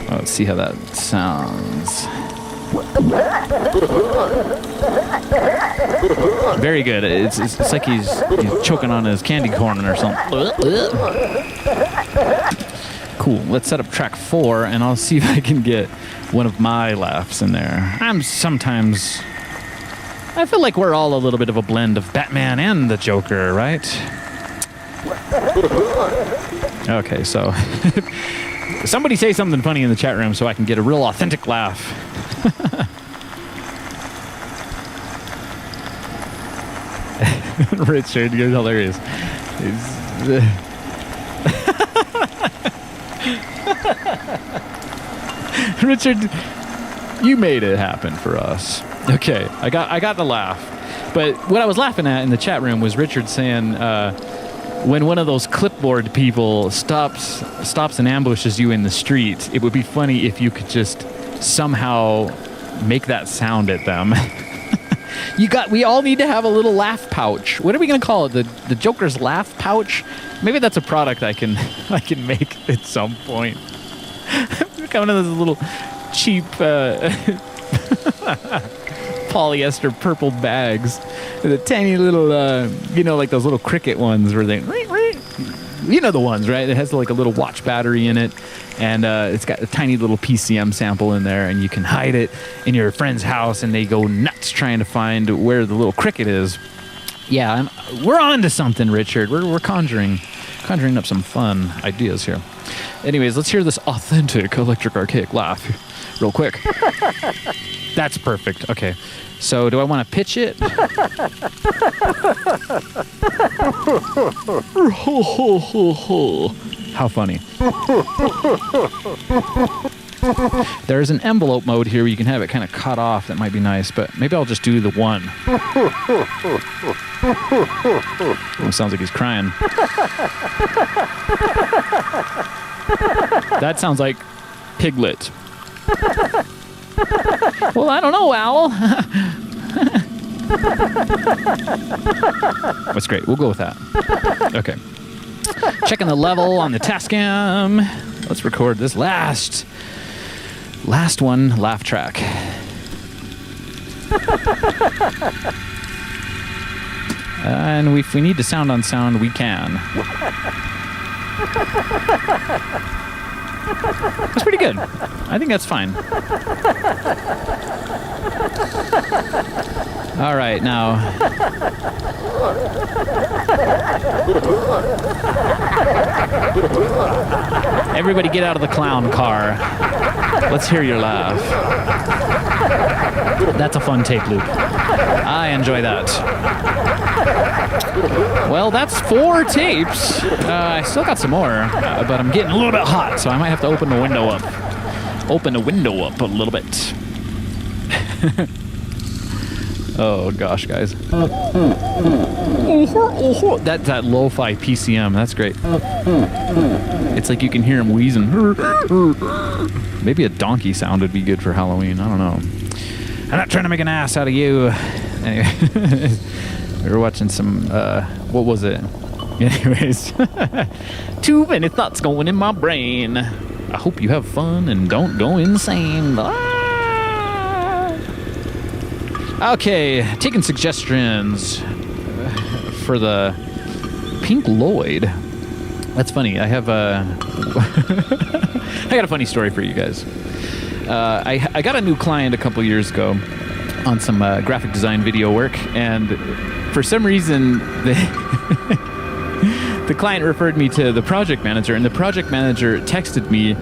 Oh, let's see how that sounds. Very good. It's like he's choking on his candy corn or something. Cool. Let's set up track 4, and I'll see if I can get one of my laughs in there. I feel like we're all a little bit of a blend of Batman and the Joker, right? Okay, so somebody say something funny in the chat room so I can get a real authentic laugh. Richard, you're hilarious. Richard, you made it happen for us. Okay, I got the laugh. But what I was laughing at in the chat room was Richard saying when one of those clipboard people stops and ambushes you in the street, it would be funny if you could just somehow make that sound at them. We all need to have a little laugh pouch. What are we gonna call it? The Joker's laugh pouch? Maybe that's a product I can make at some point. One of those little cheap polyester purple bags, the tiny little like those little cricket ones where they, the ones, right? It has like a little watch battery in it, and it's got a tiny little PCM sample in there, and you can hide it in your friend's house, and they go nuts trying to find where the little cricket is. Yeah, we're on to something, Richard. We're conjuring up some fun ideas here. Anyways, let's hear this authentic Electric Archaic laugh real quick. That's perfect. Okay. So do I want to pitch it? How funny. There's an envelope mode here where you can have it kind of cut off. That might be nice, but maybe I'll just do the one. Oh, sounds like he's crying. That sounds like Piglet. Well, I don't know, Owl. That's great. We'll go with that. Okay. Checking the level on the Tascam. Let's record this last one, laugh track. And if we need to sound on sound, we can. That's pretty good. I think that's fine. All right, now. Everybody get out of the clown car. Let's hear your laugh. That's a fun tape loop. I enjoy that. Well, that's 4 tapes. I still got some more, but I'm getting a little bit hot, so I might have to open the window up. Open the window up a little bit. Oh gosh, guys. That's that lo-fi PCM. That's great. It's like you can hear him wheezing. Maybe a donkey sound would be good for Halloween. I don't know. I'm not trying to make an ass out of you. Anyway, we were watching some, what was it? Anyways, too many thoughts going in my brain. I hope you have fun and don't go insane. Okay, taking suggestions for the Pink Lloyd. That's funny. I have a... I got a funny story for you guys. I got a new client a couple years ago on some graphic design video work, and for some reason, the client referred me to the project manager, and the project manager texted me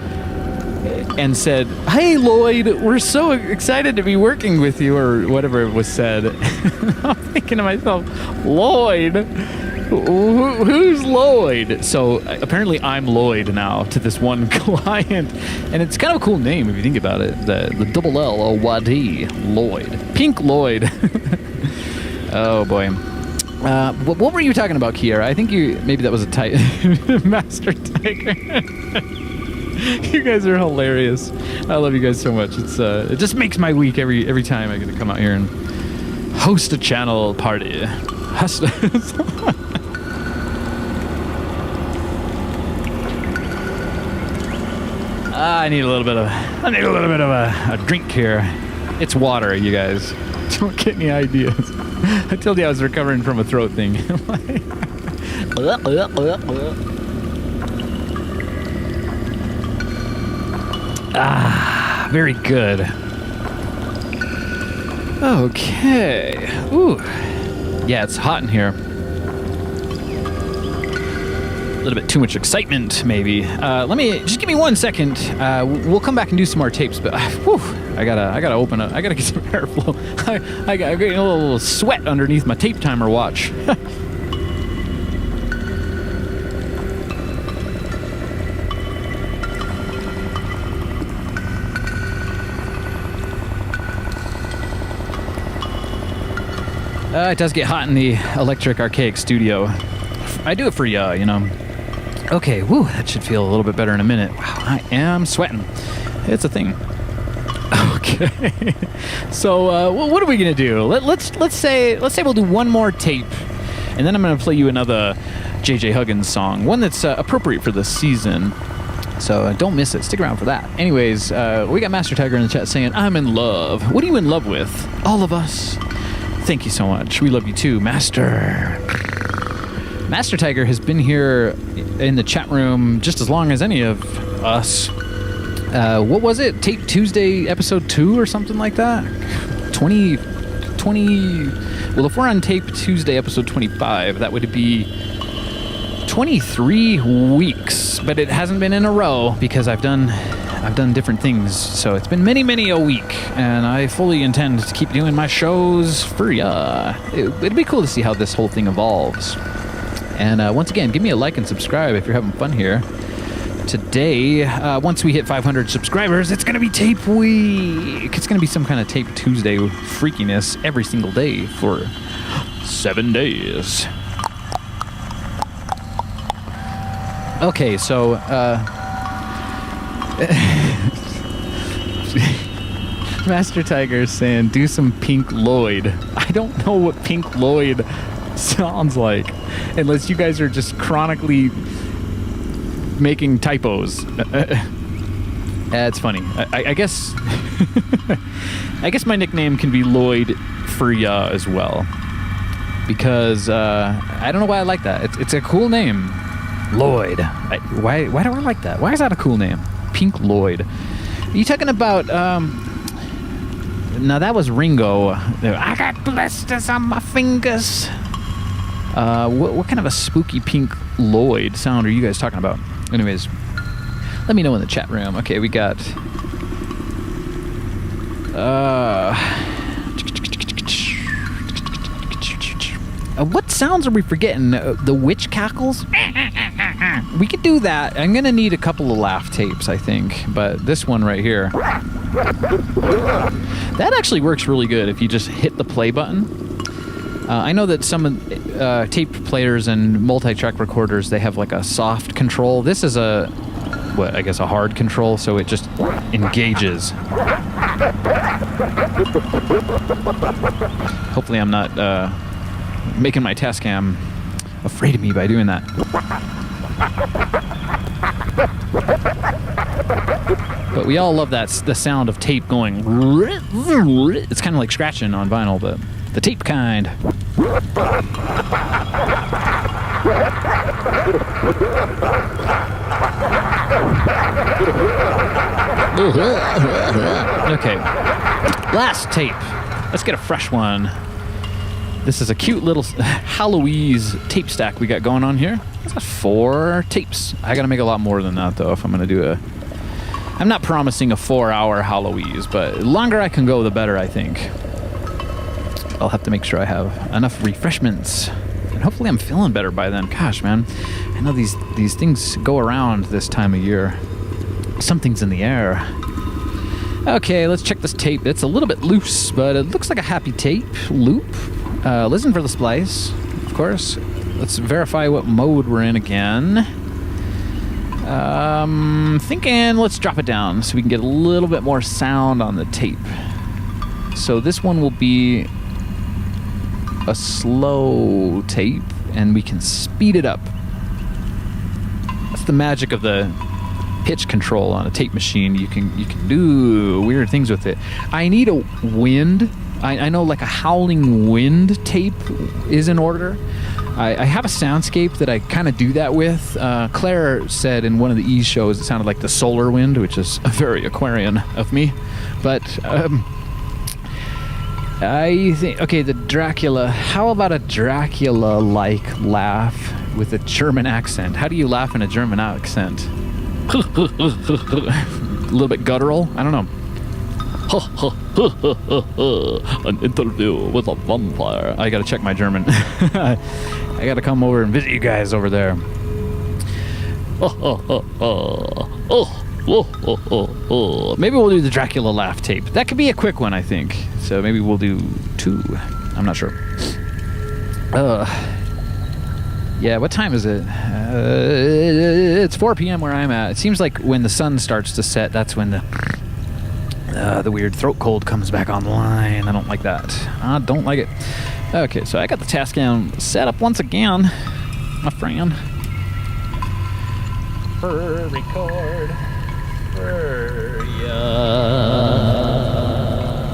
and said, "Hey Lloyd, we're so excited to be working with you," or whatever was said. I'm thinking to myself, Lloyd? Who's Lloyd? So apparently I'm Lloyd now to this one client, and it's kind of a cool name if you think about it. The double L-O-Y-D, Lloyd. Pink Lloyd. Oh boy. What were you talking about, Kiera? I think maybe that was a Master Tiger. You guys are hilarious. I love you guys so much. It just makes my week every time I get to come out here and host a channel party. I need a little bit of a drink here. It's water, you guys. Don't get any ideas. I told you I was recovering from a throat thing. Very good. Okay. Ooh. Yeah, it's hot in here. A little bit too much excitement, maybe. Just give me 1 second. We'll come back and do some more tapes, but whew, I gotta open up. I gotta get some airflow. I got a little sweat underneath my tape timer watch. It does get hot in the Electric Archaic studio. I do it for ya, you know. Okay, woo, that should feel a little bit better in a minute. Wow, I am sweating. It's a thing. Okay. So, what are we gonna do? Let's say we'll do one more tape, and then I'm gonna play you another JJ Huggins song, one that's appropriate for this season. So don't miss it. Stick around for that. Anyways, we got Master Tiger in the chat saying, "I'm in love." What are you in love with? All of us. Thank you so much. We love you too, Master. Master Tiger has been here in the chat room just as long as any of us. What was it? Tape Tuesday episode 2 or something like that? 20... Well, if we're on Tape Tuesday episode 25, that would be 23 weeks. But it hasn't been in a row because I've done different things. So it's been many a week. And I fully intend to keep doing my shows for ya. It'd be cool to see how this whole thing evolves. And once again, give me a like and subscribe if you're having fun here. Today, once we hit 500 subscribers, it's going to be Tape Week. It's going to be some kind of Tape Tuesday freakiness every single day for 7 days. Okay, so... Master Tiger is saying, do some Pink Lloyd. I don't know what Pink Lloyd sounds like, unless you guys are just chronically making typos. It's funny. I guess I guess my nickname can be Lloyd for ya as well, because I don't know why I like that. It's a cool name, Lloyd. Why do I like that? Why is that a cool name? Pink Lloyd. Are you talking about now that was Ringo. I got blisters on my fingers. What kind of a spooky Pink Lloyd sound are you guys talking about? Anyways, let me know in the chat room. Okay, we got... what sounds are we forgetting? The witch cackles? We could do that. I'm going to need a couple of laugh tapes, I think. But this one right here... That actually works really good if you just hit the play button. I know that some tape players and multi-track recorders, they have like a soft control. This is a hard control, so it just engages. Hopefully I'm not making my Tascam afraid of me by doing that. But we all love the sound of tape going. It's kind of like scratching on vinyl, but the tape kind. Okay, last tape. Let's get a fresh one. This is a cute little HALLOW EASE tape stack we got going on here. It's got 4 tapes. I gotta make a lot more than that though if I'm gonna do I'm not promising a 4-hour HALLOW EASE, but the longer I can go, the better, I think. I'll have to make sure I have enough refreshments. And hopefully I'm feeling better by then. Gosh, man. I know these things go around this time of year. Something's in the air. Okay, let's check this tape. It's a little bit loose, but it looks like a happy tape loop. Listen for the splice, of course. Let's verify what mode we're in again. Thinking let's drop it down so we can get a little bit more sound on the tape. So this one will be a slow tape, and we can speed it up. That's the magic of the pitch control on a tape machine. You can do weird things with it. I need a wind. I know like a howling wind tape is in order. I have a Soundscape that I kind of do that with. Claire said in one of the Ease shows it sounded like the solar wind, which is very Aquarian of me. But I think, okay, the Dracula. How about a Dracula-like laugh with a German accent? How do you laugh in a German accent? A little bit guttural? I don't know. An interview with a vampire. I gotta check my German. I gotta come over and visit you guys over there. Maybe we'll do the Dracula laugh tape. That could be a quick one, I think. So maybe we'll do 2. I'm not sure. Yeah, what time is it? It's 4 p.m. where I'm at. It seems like when the sun starts to set, that's when the weird throat cold comes back online. I don't like that. I don't like it. Okay, so I got the Tascam set up once again, my friend. Record.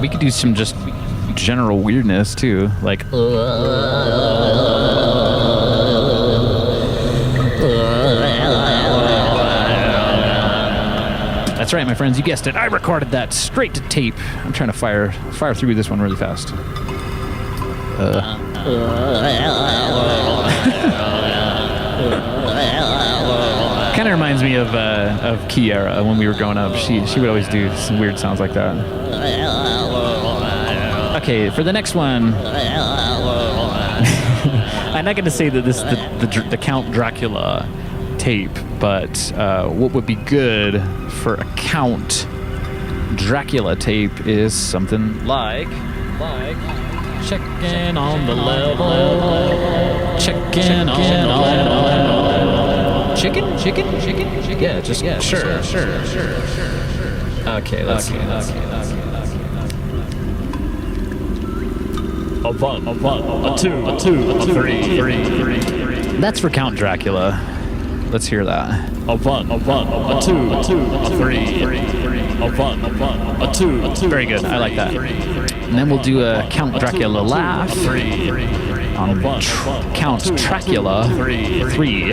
We could do some just general weirdness too, like. That's right, my friends. You guessed it. I recorded that straight to tape. I'm trying to fire through this one really fast. Kind of reminds me of Kiara when we were growing up. She would always do some weird sounds like that. Okay, for the next one, I'm not going to say that this is the Count Dracula tape, but what would be good for a Count Dracula tape is something like checking on the level, checking on the level. Chicken. Yeah, just sure. Okay, let's see. A 1, a 2, a 3. That's for Count Dracula. Let's hear that. A 1, a 2, a 3. A 1, a 2. Very good. I like that. And then we'll do a Count Dracula laugh on Count Dracula 3.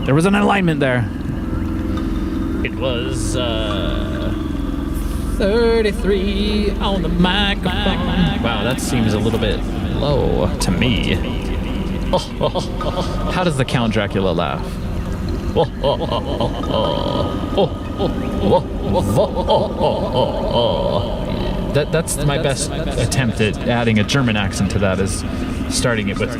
There was an alignment there. It was 33 on the microphone. Wow, that seems a little bit low to me. How does the Count Dracula laugh? That's my best attempt at adding a German accent to that, is starting it with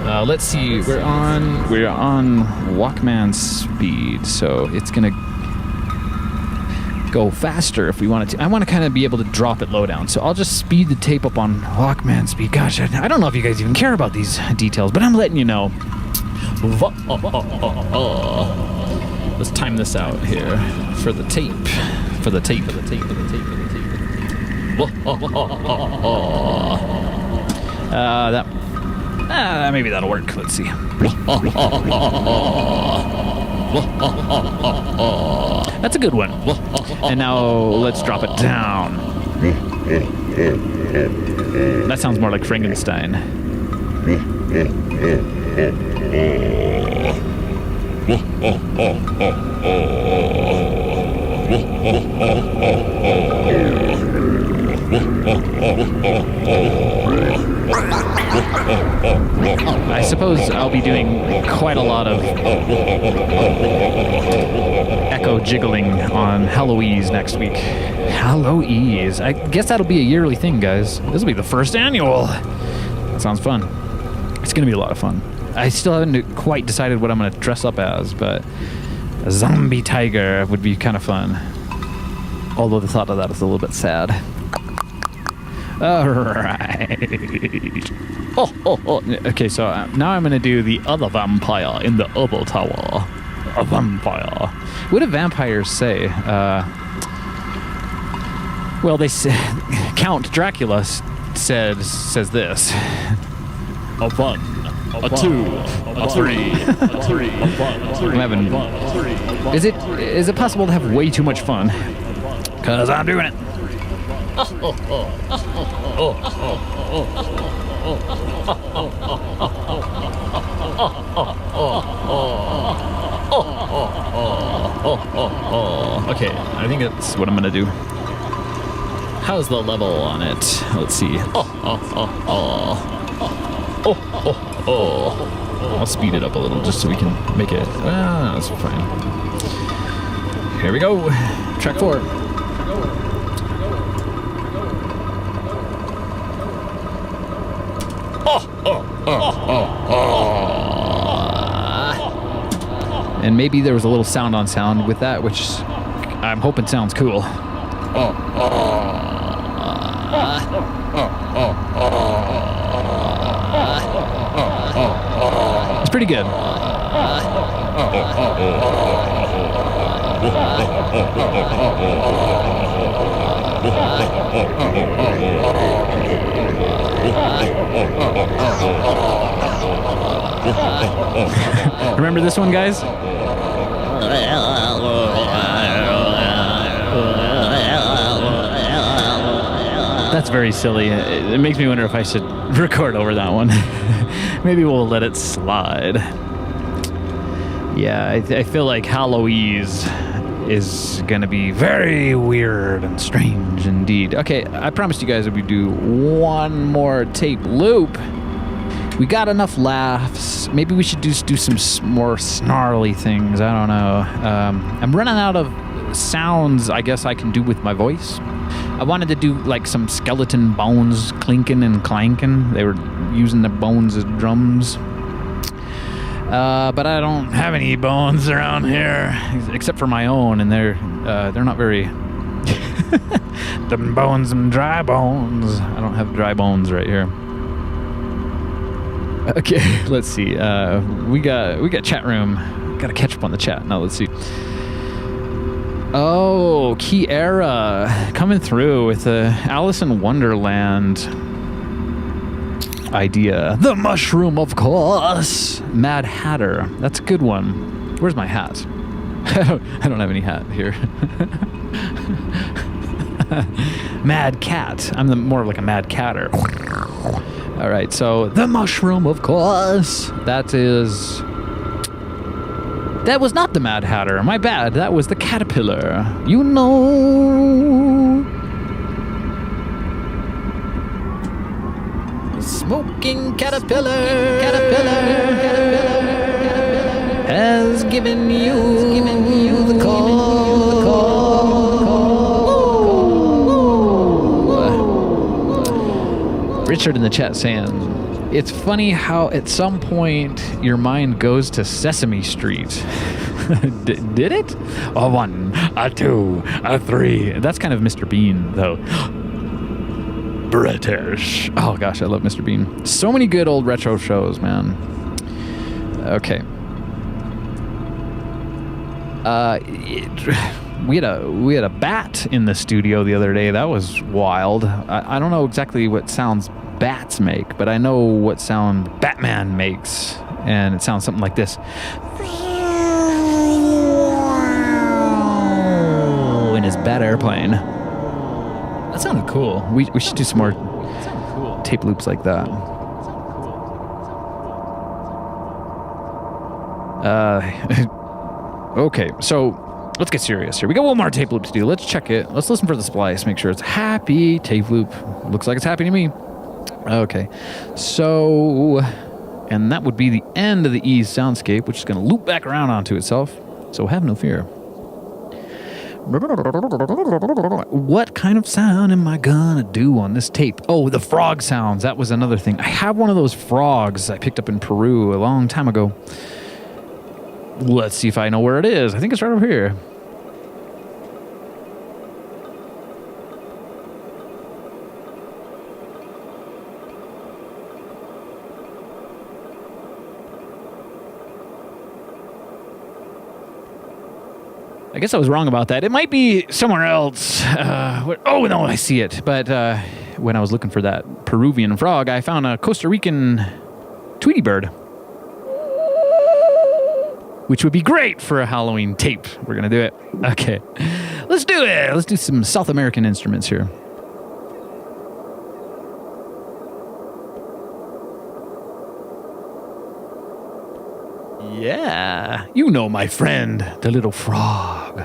Let's see. We're on Walkman speed, so it's gonna go faster if we want it to. I want to kind of be able to drop it low down, so I'll just speed the tape up on Walkman speed. Gosh, I don't know if you guys even care about these details, but I'm letting you know. Let's time this out here for the tape. Maybe that'll work. Let's see. That's a good one. And now let's drop it down. That sounds more like Frankenstein. I suppose I'll be doing quite a lot of echo jiggling on HALLOW EASE next week. HALLOW EASE. I guess that'll be a yearly thing, guys. This will be the first annual. That sounds fun. It's going to be a lot of fun. I still haven't quite decided what I'm going to dress up as, but a zombie tiger would be kind of fun. Although the thought of that is a little bit sad. All right. Okay, so now I'm going to do the other vampire in the other tower. A vampire. What do vampires say? Well, they say, Count Dracula says this. A one, a two, a three, a three, Is it possible to have way too much fun? Because I'm doing it. Okay, I think that's what I'm gonna do. How's the level on it? Let's see. I'll speed it up a little just so we can make it. Well, that's fine. Here we go. Track 4. And maybe there was a little sound on sound with that, which I'm hoping sounds cool. It's pretty good. Remember this one, guys? That's very silly. It makes me wonder if I should record over that one. Maybe we'll let it slide. Yeah, I feel like HALLOW EASE is gonna be very weird and strange indeed. Okay, I promised you guys that we'd do one more tape loop. We got enough laughs. Maybe we should just do some more snarly things. I don't know. I'm running out of sounds I guess I can do with my voice. I wanted to do like some skeleton bones clinking and clanking. They were using the bones as drums. But I don't have any bones around here except for my own, and they're not very them bones and dry bones. I don't have dry bones right here. Okay, let's see. We got chat room. Got to catch up on the chat. Now let's see. Oh, Kiera coming through with a Alice in Wonderland idea. The mushroom, of course. Mad Hatter. That's a good one. Where's my hat? I don't have any hat here. Mad Cat. I'm more like a Mad Catter. All right, so the mushroom, of course. That was not the Mad Hatter. My bad. That was the caterpillar. You know. Smoking caterpillar has given you the call. Richard in the chat saying, It's funny how at some point your mind goes to Sesame Street. Did it? A 1, a 2, a 3. That's kind of Mr. Bean, though. British. Oh gosh, I love Mr. Bean. So many good old retro shows, man. Okay. We had a bat in the studio the other day. That was wild. I don't know exactly what sounds bats make, but I know what sound Batman makes, and it sounds something like this. In his bat airplane. That sounded cool. We should do some more tape loops like that. Okay, so let's get serious here. We got one more tape loop to do. Let's check it. Let's listen for the splice. Make sure it's happy. Tape loop. Looks like it's happy to me. Okay, so, and that would be the end of the Ease soundscape, which is going to loop back around onto itself. So have no fear. What kind of sound am I gonna do on this tape? Oh, the frog sounds. That was another thing. I have one of those frogs I picked up in Peru a long time ago. Let's see if I know where it is. I think it's right over here. I guess I was wrong about that. It might be somewhere else. Oh, no, I see it. But when I was looking for that Peruvian frog, I found a Costa Rican Tweety bird, which would be great for a Halloween tape. We're going to do it. Okay. Let's do it. Let's do some South American instruments here. Yeah, you know my friend, the little frog.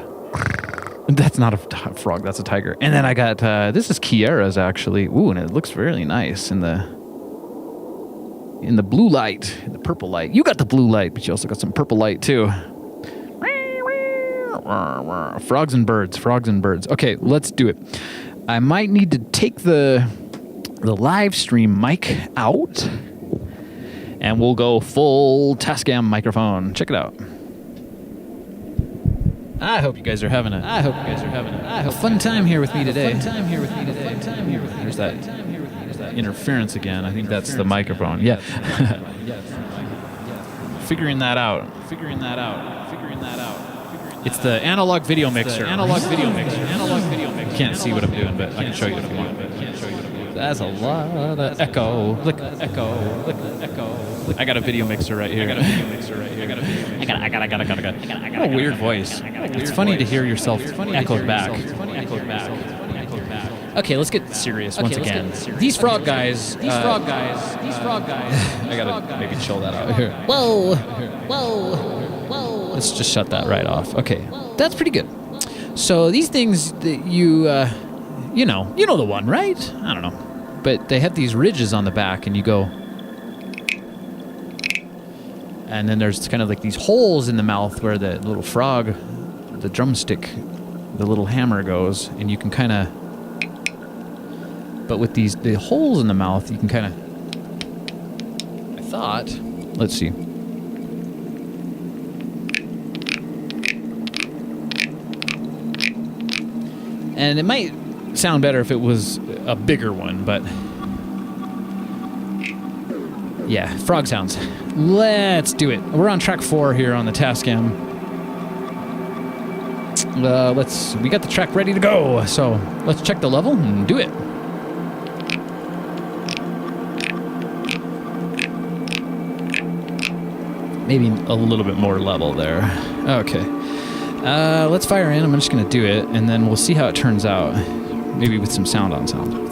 That's not a frog, that's a tiger. And then I got, this is Kiera's actually. Ooh, and it looks really nice in the blue light, in the purple light. You got the blue light, but you also got some purple light too. Frogs and birds, frogs and birds. Okay, let's do it. I might need to take the live stream mic out. And we'll go full Tascam microphone. Check it out. I hope you guys are having a fun time here with me today. There's that interference again. I think that's the microphone. Yeah. Figuring that out. It's the analog video mixer. You can't see what I'm doing, but I can show you if you want. That's a lot of echo. Echo. I got a video mixer right here. I got a weird voice. It's funny to hear yourself echoed back. Okay, let's get serious once again. These frog guys. I gotta maybe chill that out here. Whoa. Let's just shut that right off. Okay, that's pretty good. So these things that you know the one, right? I don't know. But they have these ridges on the back, and you go, and then there's kind of like these holes in the mouth where the little frog, the drumstick, the little hammer goes, and you can kind of, but with the holes in the mouth, you can kind of, I thought, let's see. And it might sound better if it was a bigger one, but yeah, frog sounds. Let's do it. We're on track 4 here on the Tascam. We got the track ready to go, so let's check the level and do it. Maybe a little bit more level there. Okay. Let's fire in. I'm just going to do it, and then we'll see how it turns out. Maybe with some sound on sound.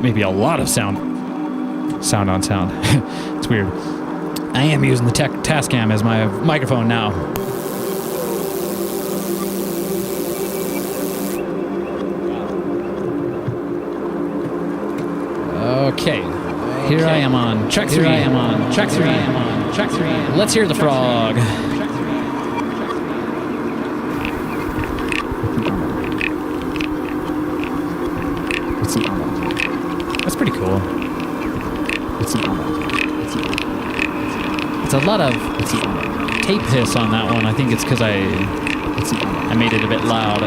Maybe a lot of sound on sound. It's weird. I am using the Tascam as my microphone now. Okay. Here I am on track 3. Let's hear the frog. pretty cool. It's a lot of tape hiss on that one. I think it's because I made it a bit loud.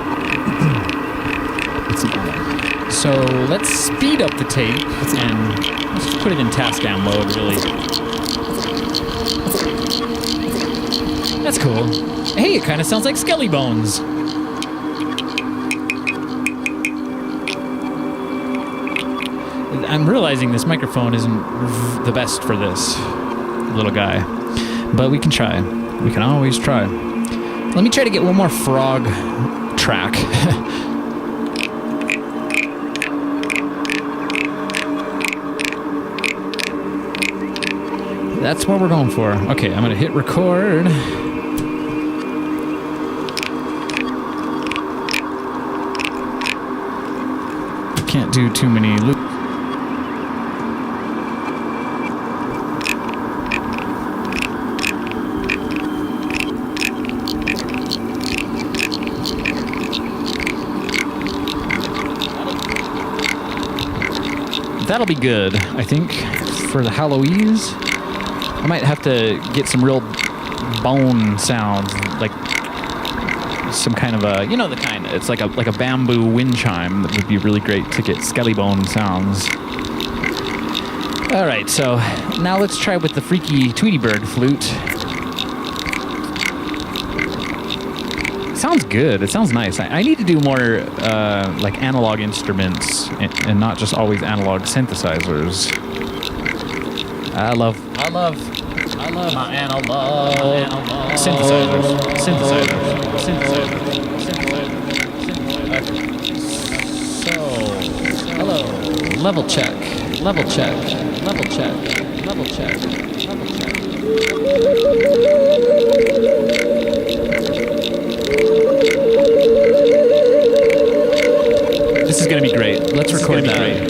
So let's speed up the tape and let's just put it in task down mode, really. That's cool. Hey, it kind of sounds like Skelly Bones. I'm realizing this microphone isn't the best for this little guy, but we can try. We can always try. Let me try to get one more frog track. That's what we're going for. Okay, I'm gonna hit record. Can't do too many loops. That'll be good, I think, for the HALLOW EASE. I might have to get some real bone sounds, like some kind of a, you know, the kind. It's like a bamboo wind chime that would be really great to get skelly bone sounds. All right, so now let's try with the freaky Tweety Bird flute. Sounds good. It sounds nice. I need to do more like analog instruments and not just always analog synthesizers. I love my analog synthesizers. So, hello. Level check. This is gonna be great. Let's record that.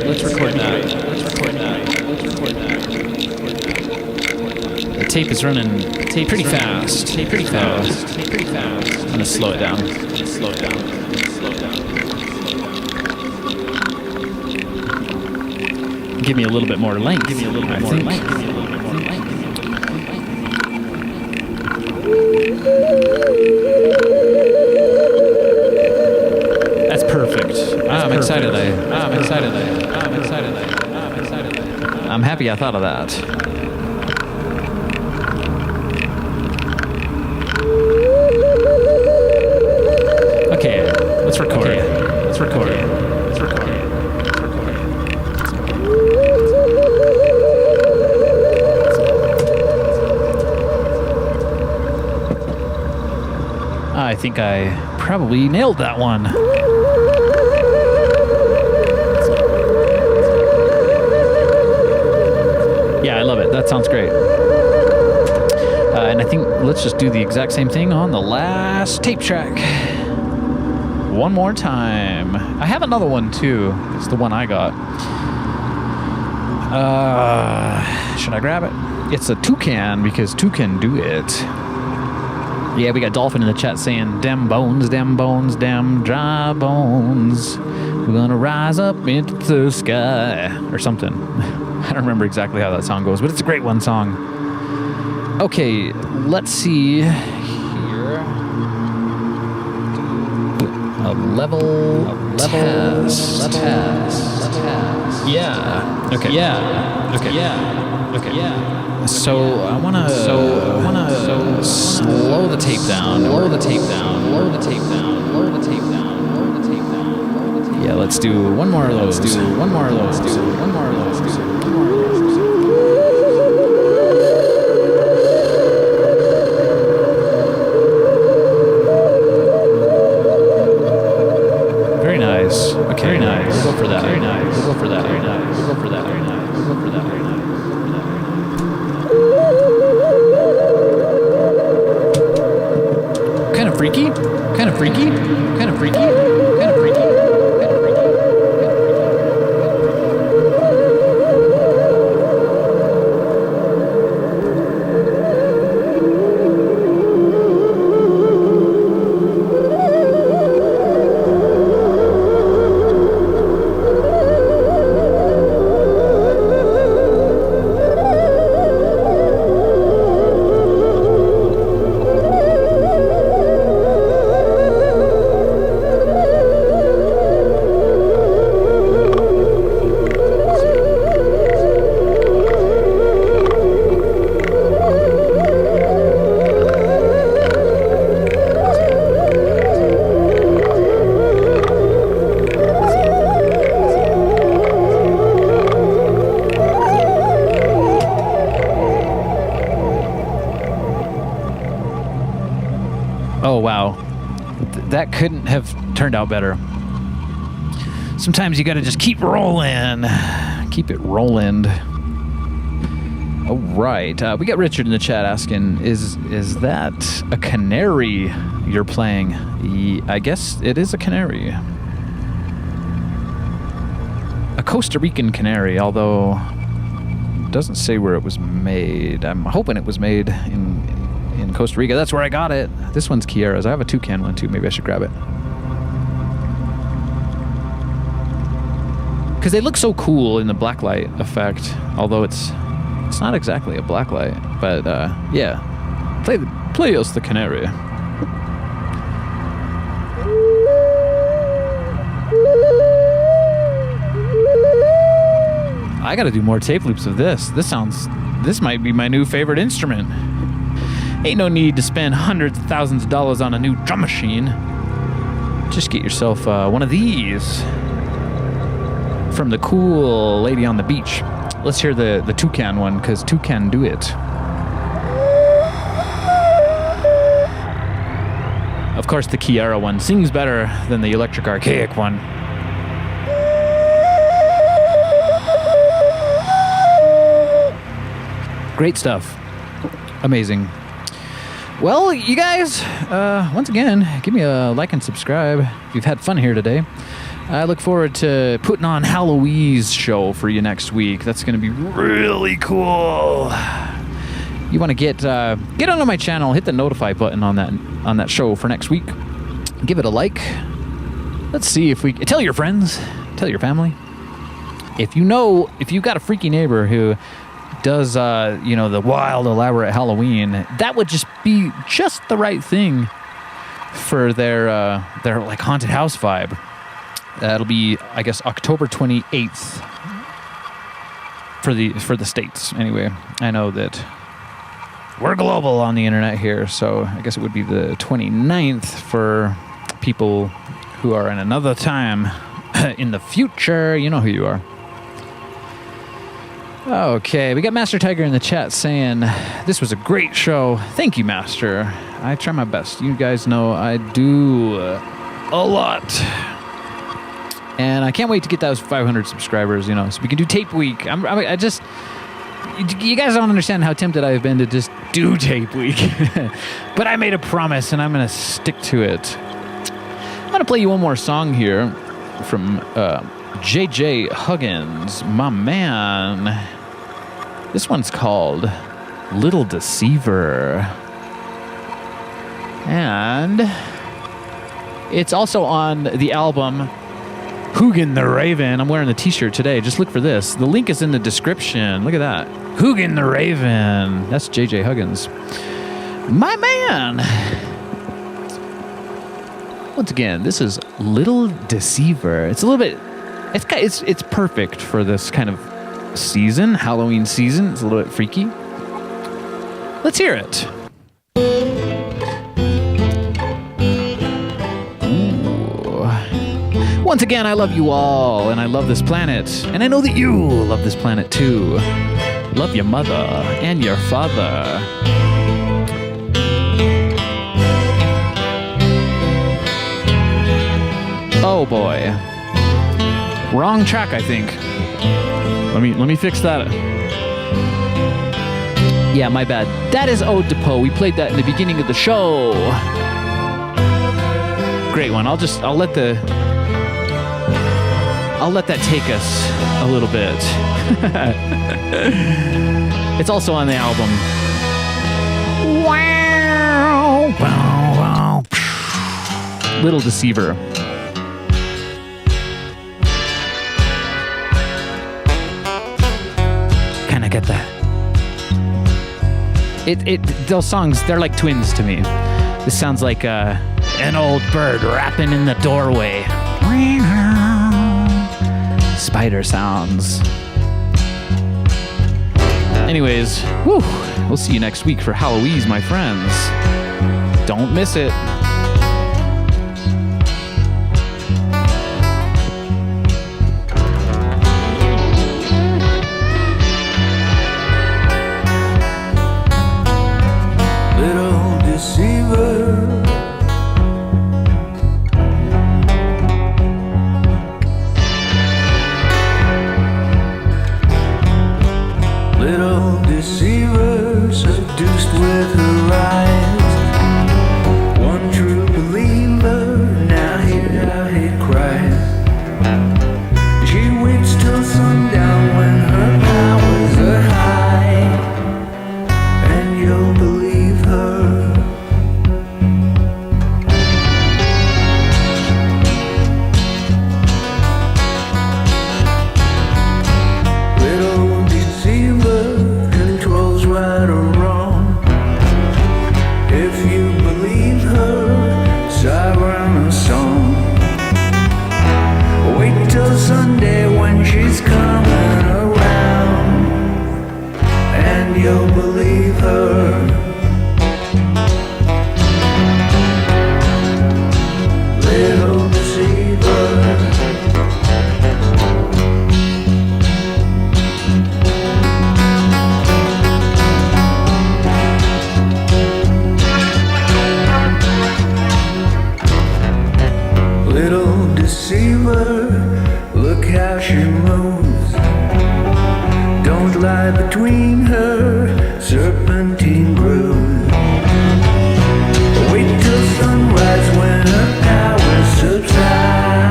The tape is running pretty fast. I'm gonna slow it down. Give me a little bit more length. I think. That's perfect. I'm excited. I'm happy I thought of that. Okay, let's record. I think I probably nailed that one. Yeah, I love it. That sounds great. And I think let's just do the exact same thing on the last tape track. One more time. I have another one too. It's the one I got. Should I grab it? It's a toucan because toucan do it. Yeah, we got Dolphin in the chat saying, damn bones, damn dry bones. We're gonna rise up into the sky. Or something. I don't remember exactly how that song goes, but it's a great one song. Okay, let's see here. A level test. Yeah. Okay. So I wanna slow the tape down. Yeah, let's do one more of those. Very nice. Okay. Very nice. We'll go for that. Kind of freaky. That couldn't have turned out better. Sometimes you gotta just keep rolling. Keep it rolling. All right. We got Richard in the chat asking, is that a canary you're playing? I guess it is a canary. A Costa Rican canary, although it doesn't say where it was made. I'm hoping it was made in Costa Rica. That's where I got it. This one's Kiera's. I have a toucan one too. Maybe I should grab it. Because they look so cool in the blacklight effect, although it's not exactly a blacklight, but yeah. Play us the canary. I gotta do more tape loops of this. This might be my new favorite instrument. Ain't no need to spend hundreds of thousands of dollars on a new drum machine. Just get yourself one of these from the cool lady on the beach. Let's hear the toucan one, because toucan do it. Of course, the Kiera one sings better than the Electric Archaic one. Great stuff. Amazing. Well, you guys, once again, give me a like and subscribe if you've had fun here today. I look forward to putting on HALLOW EASE show for you next week. That's going to be really cool. You want to get onto my channel, hit the notify button on that show for next week. Give it a like. Let's see if we tell your friends, tell your family. If you've got a freaky neighbor who does the wild elaborate Halloween, that would just be just the right thing for their like haunted house vibe. That'll be, I guess, October 28th for the States. Anyway, I know that we're global on the internet here, so I guess it would be the 29th for people who are in another time in the future. You know who you are. Okay, we got Master Tiger in the chat saying, this was a great show. Thank you, Master. I try my best. You guys know I do a lot. And I can't wait to get those 500 subscribers, so we can do Tape Week. You guys don't understand how tempted I've been to just do Tape Week. But I made a promise, and I'm going to stick to it. I'm going to play you one more song here from JJ Huggins, my man. This one's called Little Deceiver. And it's also on the album Hugin the Raven. I'm wearing the t-shirt today. Just look for this. The link is in the description. Look at that. Hugin the Raven. That's JJ Huggins. My man. Once again, this is Little Deceiver. It's a little bit... It's perfect for this kind of season, Halloween season. It's a little bit freaky. Let's hear it. Once again, I love you all, and I love this planet, and I know that you love this planet too. Love your mother and your father. Oh boy. Wrong track, I think. Let me fix that. Yeah, my bad. That is Ode to Poe. We played that in the beginning of the show. Great one. I'll let that take us a little bit. It's also on the album. Wow. Wow, wow. Little Deceiver. Kind of get that. Those songs, they're like twins to me. This sounds like an old bird rapping in the doorway. Spider sounds. Anyways, we'll see you next week for HALLOW EASE, my friends. Don't miss it. Little deceiver, deceiver, seduced with her eyes. One true believer, now hear how he cries. She waits till sundown when her powers are high, and you'll believe her. Little deceiver controls right or wrong. If you believe her, siren or song. Wait till Sunday when she's coming around, and you'll believe her. Little deceiver. Little deceiver, look how she moves. Don't lie between her serpentine grooves. Wait till sunrise when her powers subside,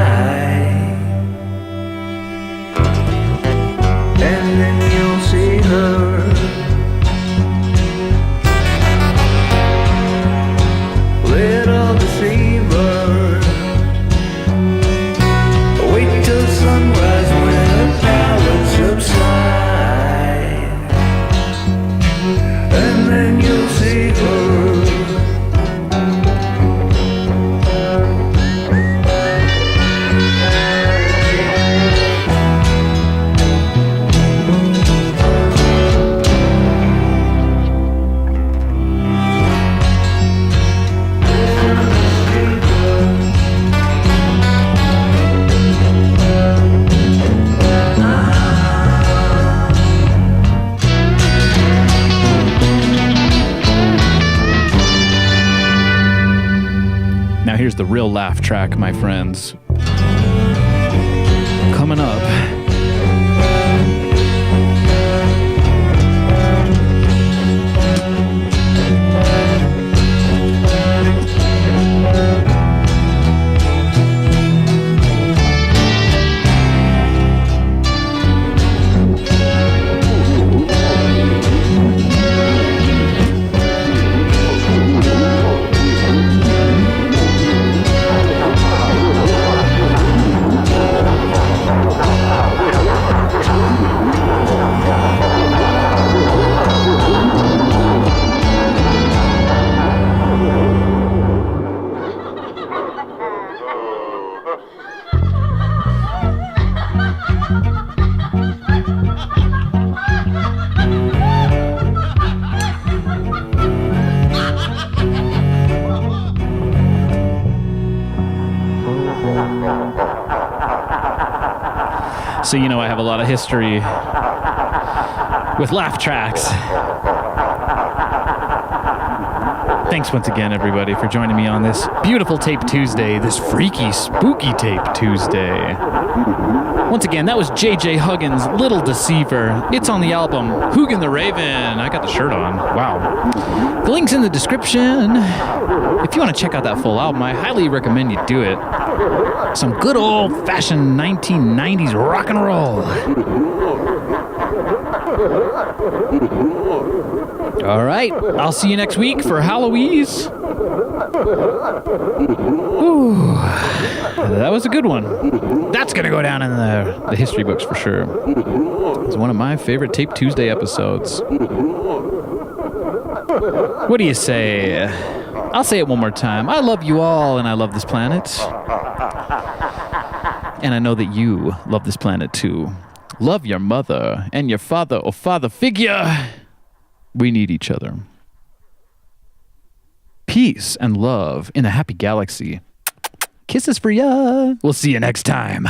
and then you'll see her. Little deceiver. Wait till sunrise when her powers subside, and then you'll see her. Now here's the real laugh track, my friends. Coming up. So you know I have a lot of history with laugh tracks. Thanks once again, everybody, for joining me on this beautiful Tape Tuesday, this freaky, spooky Tape Tuesday. Once again, that was J.J. Huggins' Little Deceiver. It's on the album Hugin the Raven. I got the shirt on. Wow. The link's in the description. If you want to check out that full album, I highly recommend you do it. Some good old-fashioned 1990s rock and roll. All right, I'll see you next week for HALLOW EASE. Ooh, that was a good one. That's going to go down in the history books for sure. It's one of my favorite Tape Tuesday episodes. What do you say? I'll say it one more time. I love you all, and I love this planet. And I know that you love this planet too. Love your mother and your father or father figure. We need each other. Peace and love in a happy galaxy. Kisses for ya. We'll see you next time.